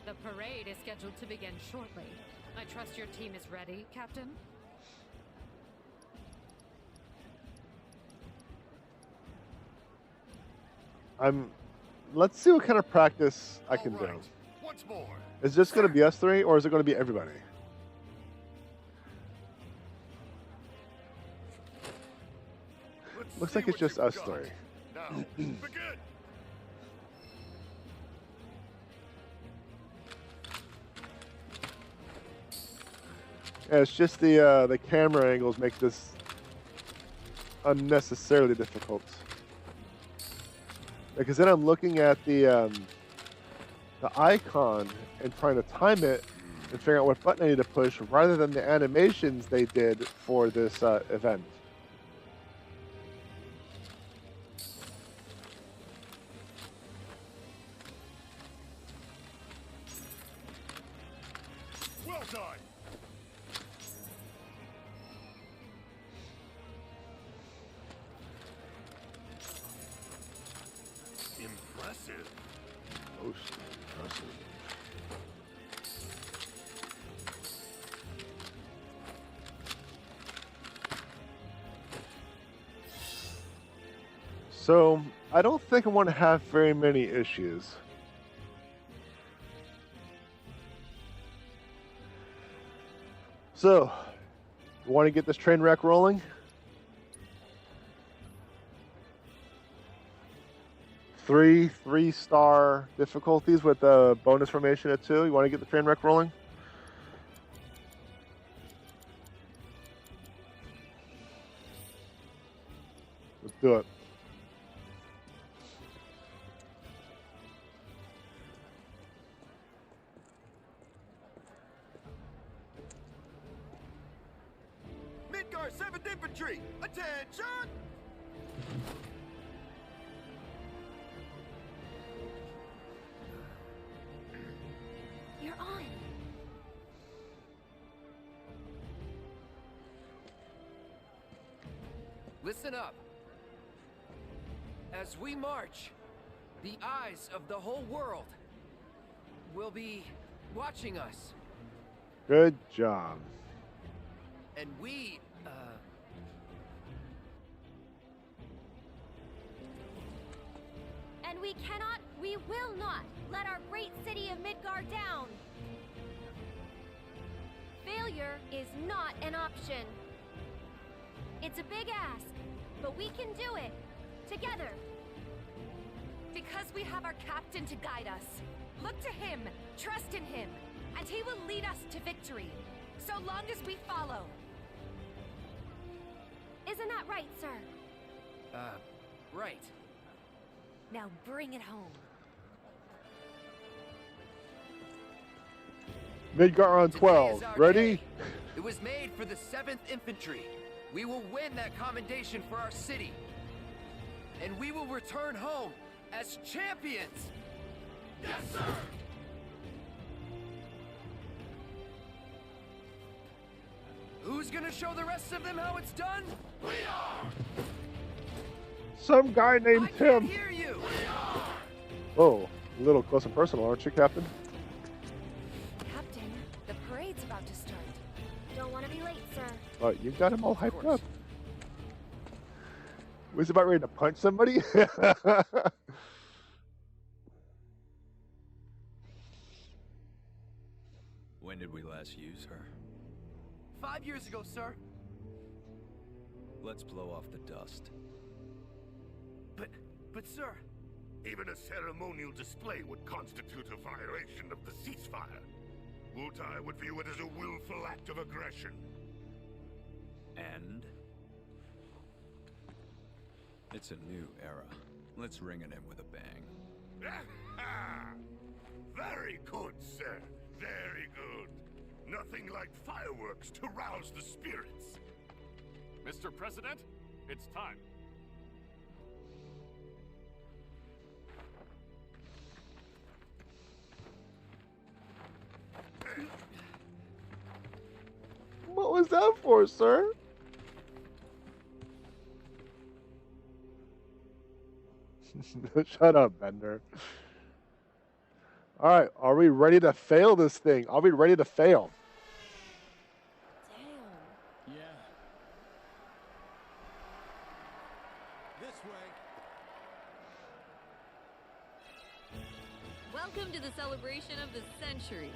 The parade is scheduled to begin shortly. I trust your team is ready, Captain? Let's see what kind of practice I can do. What's more? Is this going to be us 3, or is it going to be everybody? Looks like it's just us 3. Now, begin. Yeah, it's just the camera angles make this unnecessarily difficult. Because then I'm looking at the icon and trying to time it and figuring out what button I need to push rather than the animations they did for this event. Well done. Impressive. Most impressive. So, I don't think I want to have very many issues. So, you want to get this train wreck rolling? Three-star difficulties with the bonus formation at 2. You want to get the train wreck rolling? Let's do it. Midgar 7th Infantry, attention! You're on. Listen up. As we march, the eyes of the whole world will be watching us. Good job. And we, And we cannot, we will not let our great city of Midgar down. Failure is not an option. It's a big ask, but we can do it. Together. Because we have our captain to guide us. Look to him, trust in him, and he will lead us to victory, so long as we follow. Isn't that right, sir? right. Now bring it home. Midgar on 12. Ready? It was made for the 7th Infantry. We will win that commendation for our city. And we will return home as champions. Yes, sir! Who's gonna show the rest of them how it's done? We are! Some guy named Tim. Hear you! Whoa, a little close and personal, aren't you, Captain? Captain, the parade's about to start. Don't want to be late, sir. Oh, you got him all hyped up. Was he about ready to punch somebody? When did we last use her? 5 years ago, sir. Let's blow off the dust. But sir... Even a ceremonial display would constitute a violation of the ceasefire. Wutai would view it as a willful act of aggression. And? It's a new era. Let's ring it in with a bang. Very good, sir. Very good. Nothing like fireworks to rouse the spirits. Mr. President, it's time. What was that for, sir? Shut up, Bender. All right, are we ready to fail this thing? Are we ready to fail? Damn. Yeah. This way. Welcome to the celebration of the century.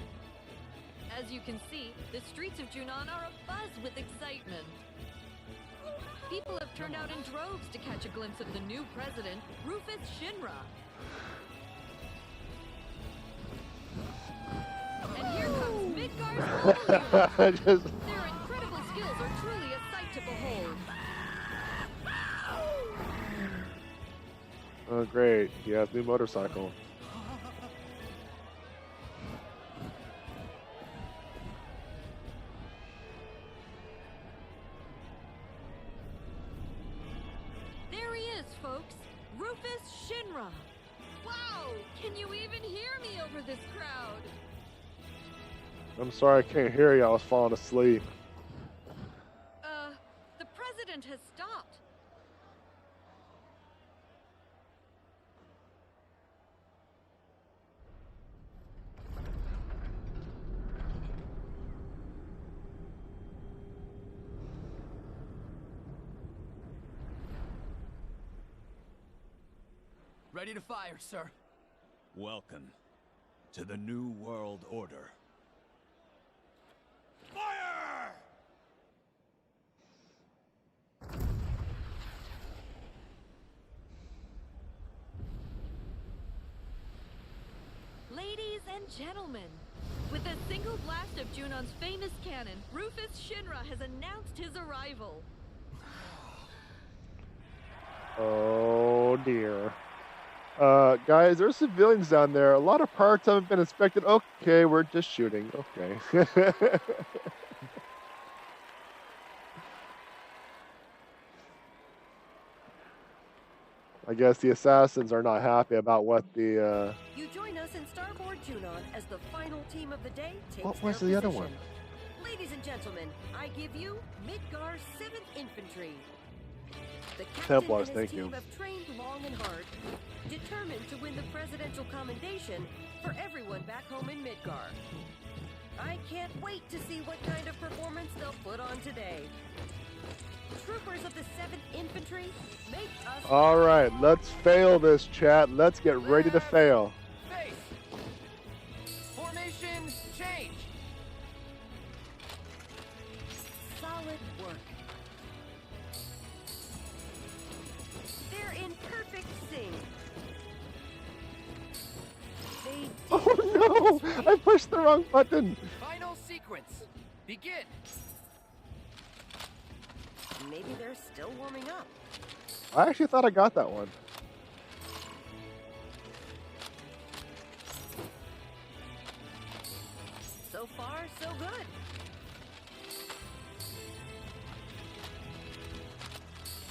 As you can see, the streets of Junon are abuzz with excitement. People have turned out in droves to catch a glimpse of the new president, Rufus Shinra. And here comes Midgar's whole unit. They're Oh, great. He has a new motorcycle. There he is, folks. Rufus Shinra. Wow, can you even hear me over this crowd? I'm sorry I can't hear you. I was falling asleep. The president has stopped. Ready to fire, sir. Welcome to the New World Order. Fire! Ladies and gentlemen, with a single blast of Junon's famous cannon, Rufus Shinra has announced his arrival. Oh dear. Guys, there's civilians down there. A lot of parts haven't been inspected. Okay, we're just shooting. Okay. I guess the assassins are not happy about what the, You join us in Starboard Junon as the final team of the day takes What was their the other position. one? Ladies and gentlemen, I give you Midgar 7th Infantry. The captain Templars, and his thank you. team have trained long and hard, determined to win the presidential commendation for everyone back home in Midgar. I can't wait to see what kind of performance they'll put on today. Troopers of the 7th Infantry, make us... All right, let's fail this, chat. Let's get ready to fail. Face! Formation, change! Solid work. They're in perfect sync. They Oh no! I pushed the wrong button. Final sequence, begin! Maybe they're still warming up. I actually thought I got that one. So far, so good.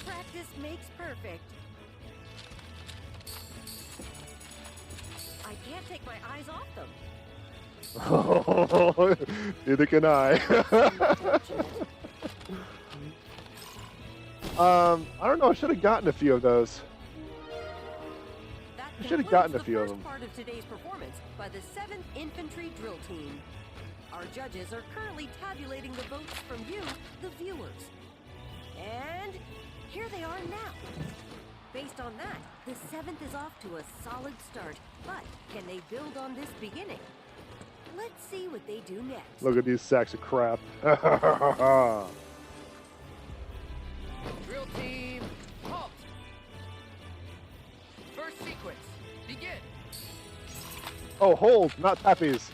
Practice makes perfect. I can't take my eyes off them. Neither can I. I don't know. I should have gotten a few of those. I should have gotten a few of them. Part of today's performance by the 7th Infantry Drill Team. Our judges are currently tabulating the votes from you, the viewers. And here they are now. Based on that, the 7th is off to a solid start. But can they build on this beginning? Let's see what they do next. Look at these sacks of crap. Drill team, halt! First sequence, begin! Oh, hold, not tappies.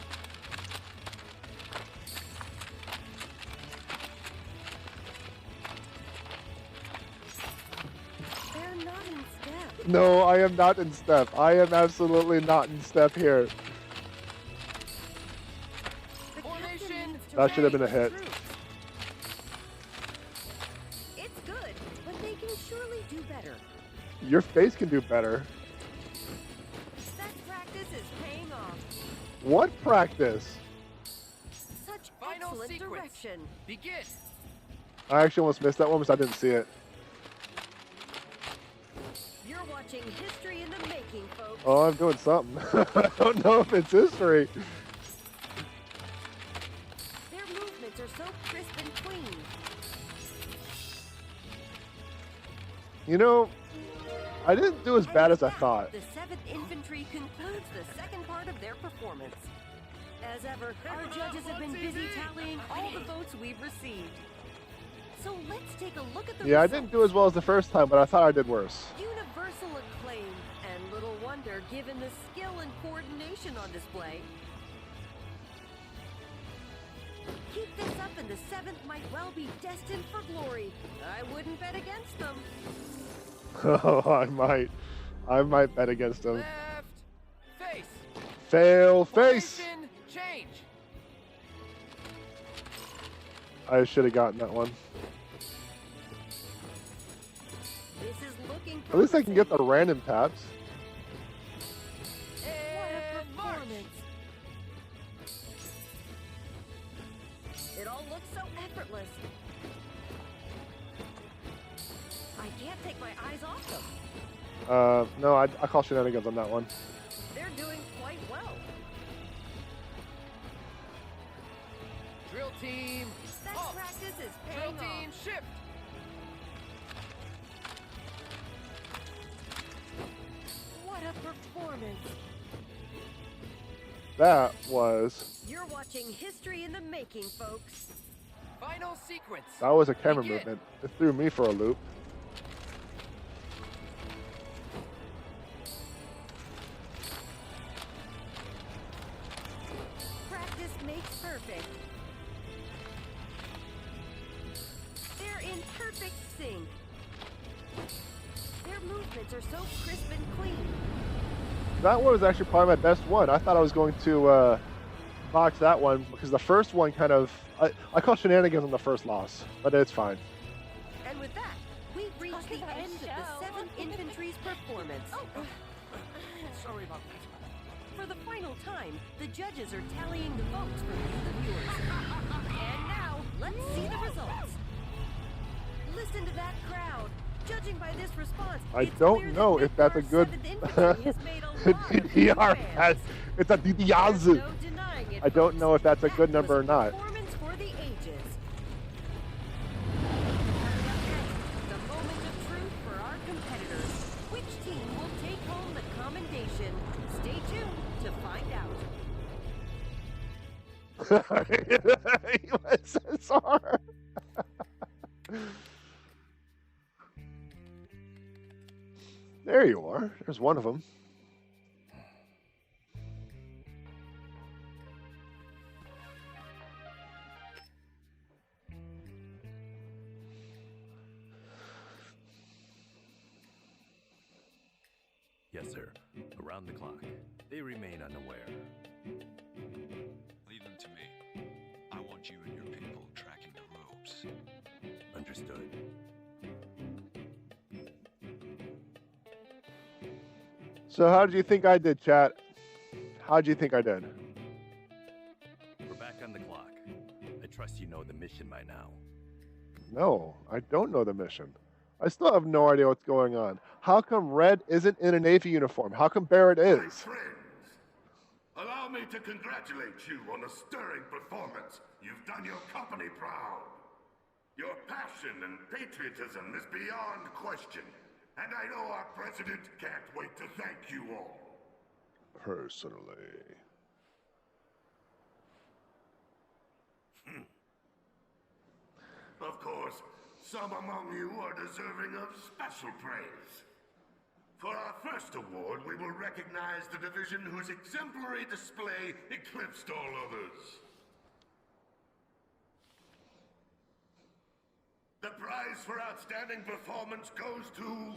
They're not in step. No, I am not in step. I am absolutely not in step here. Formation, That should have been a hit. It's good, but they can surely do better. Your face can do better. That practice is paying off. What practice? Such Final excellent sequence. direction. Begin! I actually almost missed that one because I didn't see it. You're watching history in the making, folks. Oh, I'm doing something. I don't know if it's history. Their movements are so crisp and clean. You know, I didn't do as bad as I thought. The 7th Infantry concludes the second part of their performance. As ever, our judges have been busy tallying all the votes we've received. So let's take a look at the Yeah, I results. didn't do as well as the first time, but I thought I did worse. Universal acclaim, and little wonder given the skill and coordination on display. Keep this up and the 7th might well be destined for glory. I wouldn't bet against them. Oh, I might. I might bet against him. Left. Face. Fail face. Formation change. I should have gotten that one. This is looking At least I can get the random taps. It all looks so effortless. I can't take my eyes off them. No, I call shenanigans on that one. They're doing quite well. Drill team. That halt. practice is Drill paying team off. shift. What a performance. That was... You're watching history in the making, folks. Final sequence. That was a camera Begin. movement. It threw me for a loop. Practice makes perfect. They're in perfect sync. Their movements are so crisp and clean. That one was actually probably my best one. I thought I was going to box that one because the first one kind of... I call shenanigans on the first loss, but it's fine. And with that, we've reached the end of the 7th Infantry's performance. Sorry about that. For the final time, the judges are tallying the votes from you, the viewers. And now, let's see the results. Listen to that crowd. Judging by this response, I don't know if that's a good... DDR. It's a DDR. I don't know if that's a good number or not. Performance for the ages. The moment of truth for our competitors. Which team will take home the commendation? Stay tuned to find out. USSR. There you are. There's one of them. Yes, sir. Around the clock. They remain unaware. Leave them to me. I want you and your people tracking the ropes. Understood. So how did you think I did, chat? How did you think I did? We're back on the clock. I trust you know the mission by now. No, I don't know the mission. I still have no idea what's going on. How come Red isn't in a Navy uniform? How come Barret My is? friends, allow me to congratulate you on a stirring performance. You've done your company proud. Your passion and patriotism is beyond question. And I know our president can't wait to thank you all. Personally. Of course, some among you are deserving of special praise. For our first award, we will recognize the division whose exemplary display eclipsed all others. The prize for outstanding performance goes to...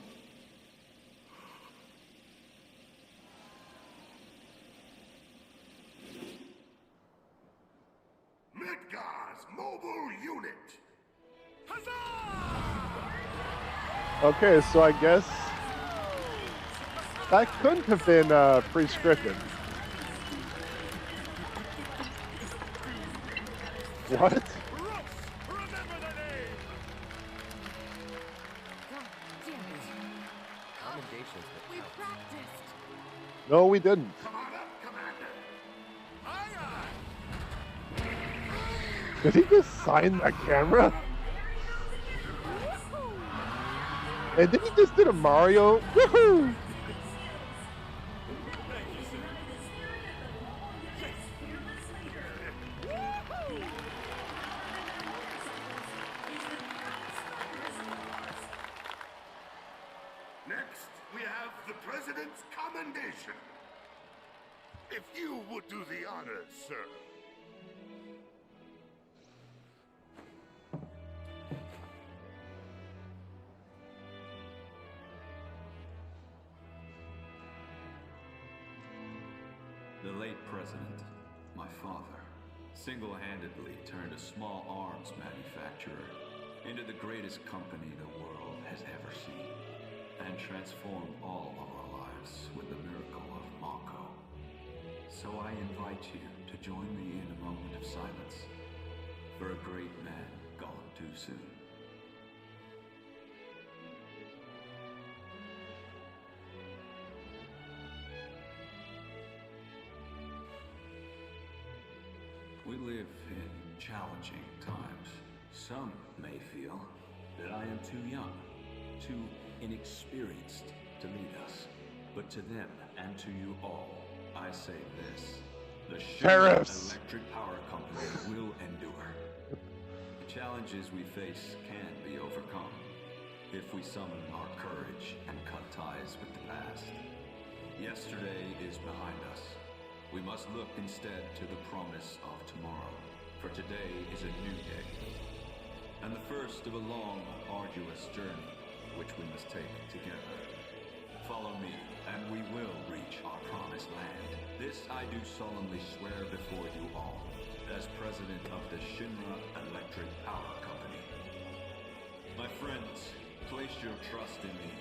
Midgar's mobile unit. Okay, so I guess that couldn't have been pre-scripted. What? Commendations, but We practiced. No, we didn't. Did he just sign the camera? And then he just did a Mario. Woohoo! Next, we have the President's Commendation. If you would do the honors, sir. The late president, my father, single-handedly turned a small arms manufacturer into the greatest company the world has ever seen, and transformed all of our lives with the miracle of Mako. So I invite you to join me in a moment of silence for a great man gone too soon. We live in challenging times. Some may feel that I am too young, too inexperienced to lead us. But to them and to you all, I say this. The Junon Electric Power Company will endure. The challenges we face can be overcome if we summon our courage and cut ties with the past. Yesterday is behind us. We must look instead to the promise of tomorrow, for today is a new day, and the first of a long, arduous journey, which we must take together. Follow me, and we will reach our promised land. This I do solemnly swear before you all, as president of the Shinra Electric Power Company. My friends, place your trust in me,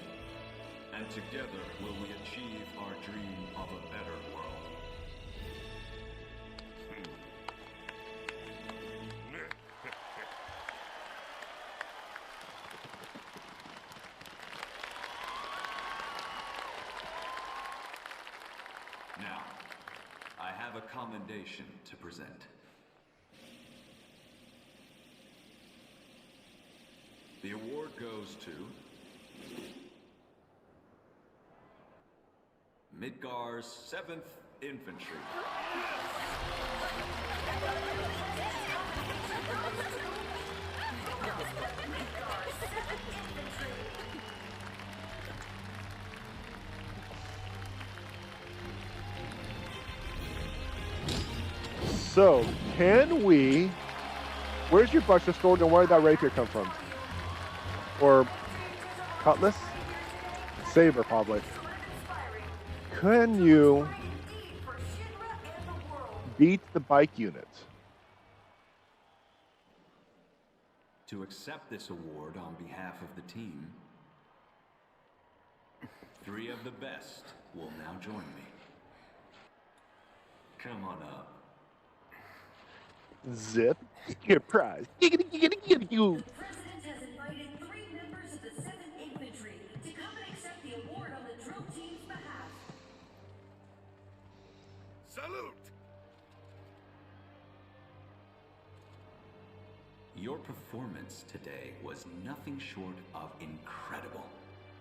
and together will we achieve our dream of a better world. Now, I have a commendation to present. The award goes to Midgar's 7th Infantry. So, can we... Where's your buster sword and where did that rapier come from? Or cutlass? Saber, probably. Can you beat the bike unit? To accept this award on behalf of the team, 3 of the best will now join me. Come on up. Zip. Get a prize. Giggity, giggity, giggity, you. The president has invited 3 members of the 7th Infantry to come and accept the award on the drill team's behalf. Salute! Your performance today was nothing short of incredible.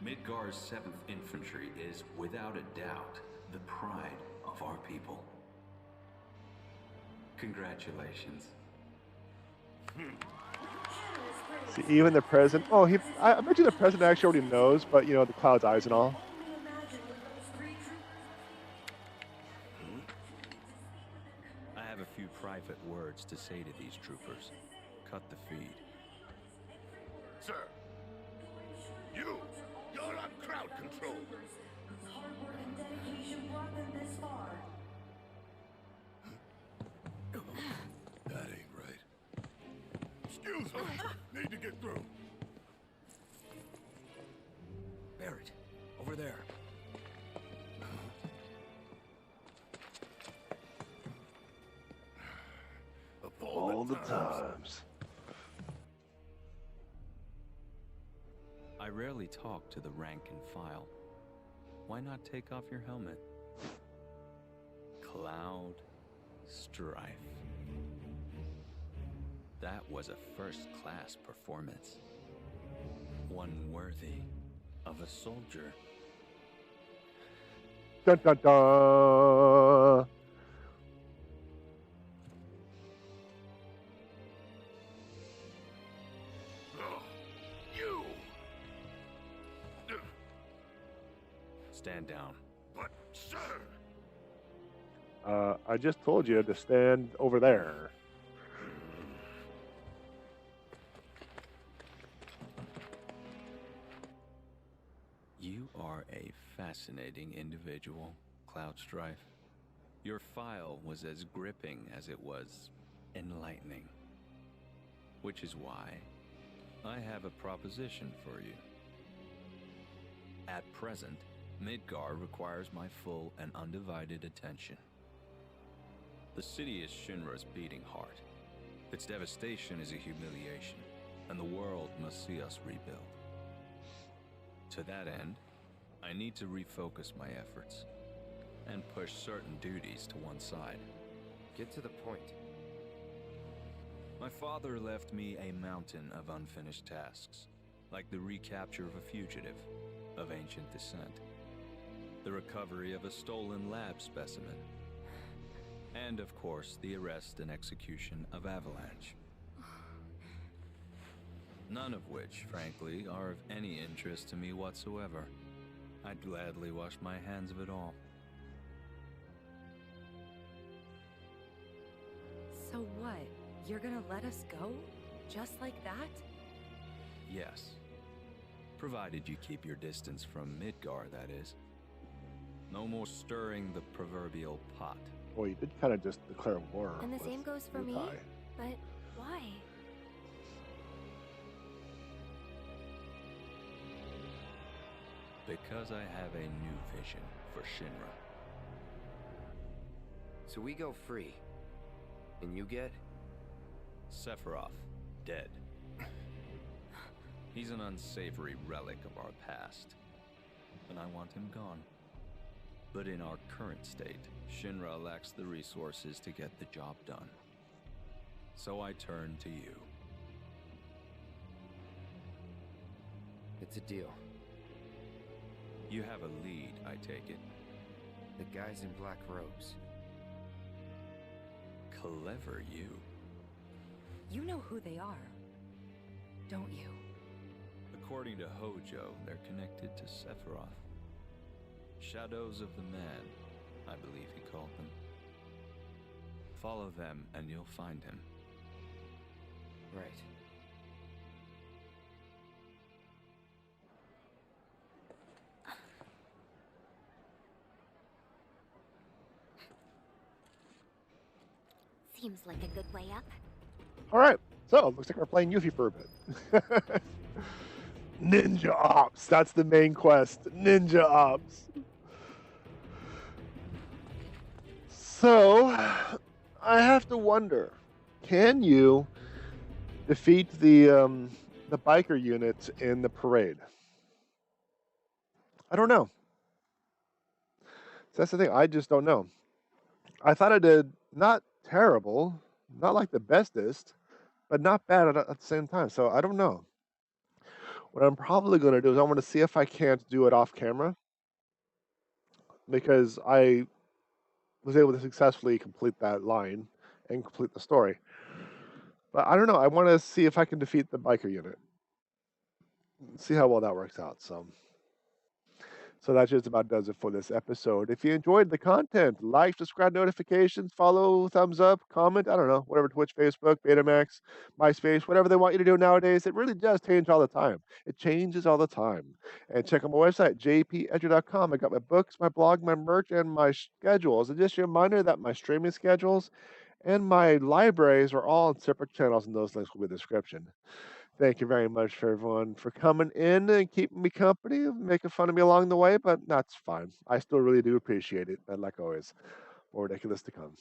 Midgar's 7th Infantry is, without a doubt, the pride of our people. Congratulations. See, even the president... Oh, I bet you the president actually already knows, but, you know, the Cloud's eyes and all. I have a few private words to say to these troopers. Cut the feed. Sir, you're on crowd control. Whose hard work and dedication brought them this far. That ain't right. Excuse me. Need to get through. Barret, over there. All the times. I rarely talk to the rank and file. Why not take off your helmet? Cloud Strife. That was a first-class performance. One worthy of a soldier. Dun dun dun! Stand down. But, sir! I just told you to stand over there. You are a fascinating individual, Cloud Strife. Your file was as gripping as it was enlightening. Which is why I have a proposition for you. At present, Midgar requires my full and undivided attention. The city is Shinra's beating heart. Its devastation is a humiliation, and the world must see us rebuild. To that end, I need to refocus my efforts and push certain duties to one side. Get to the point. My father left me a mountain of unfinished tasks, like the recapture of a fugitive of ancient descent, the recovery of a stolen lab specimen, and of course the arrest and execution of Avalanche. None of which, frankly, are of any interest to me whatsoever. I'd gladly wash my hands of it all. So what? You're gonna let us go? Just like that? Yes. Provided you keep your distance from Midgar, that is. No more stirring the proverbial pot. Well, you did kind of just declare war. And the same goes for me. But why? Because I have a new vision for Shinra. So we go free. And you get? Sephiroth, dead. He's an unsavory relic of our past, and I want him gone. But in our current state, Shinra lacks the resources to get the job done. So I turn to you. It's a deal. You have a lead, I take it. The guys in black robes. Clever you. You know who they are, don't you? According to Hojo, they're connected to Sephiroth. Shadows of the Man, I believe he called them. Follow them and you'll find him. Right. Seems like a good way up. All right, so looks like we're playing Yuffie for a bit. Ninja Ops, that's the main quest. Ninja Ops. So, I have to wonder, can you defeat the biker units in the parade? I don't know. So that's the thing, I just don't know. I thought I did not terrible, not like the bestest, but not bad at the same time. So I don't know. What I'm probably going to do is I want to see if I can't do it off camera, because I was able to successfully complete that line and complete the story. But I don't know. I want to see if I can defeat the biker unit. See how well that works out. So that just about does it for this episode. If you enjoyed the content, like, subscribe, notifications, follow, thumbs up, comment, I don't know, whatever, Twitch, Facebook, Betamax, MySpace, whatever they want you to do nowadays. It really does change all the time. It changes all the time. And check out my website, JPEdgar.com. I got my books, my blog, my merch, and my schedules. And just a reminder that my streaming schedules and my libraries are all on separate channels, and those links will be in the description. Thank you very much for everyone for coming in and keeping me company, making fun of me along the way, but that's fine. I still really do appreciate it. And like always, more ridiculous to come.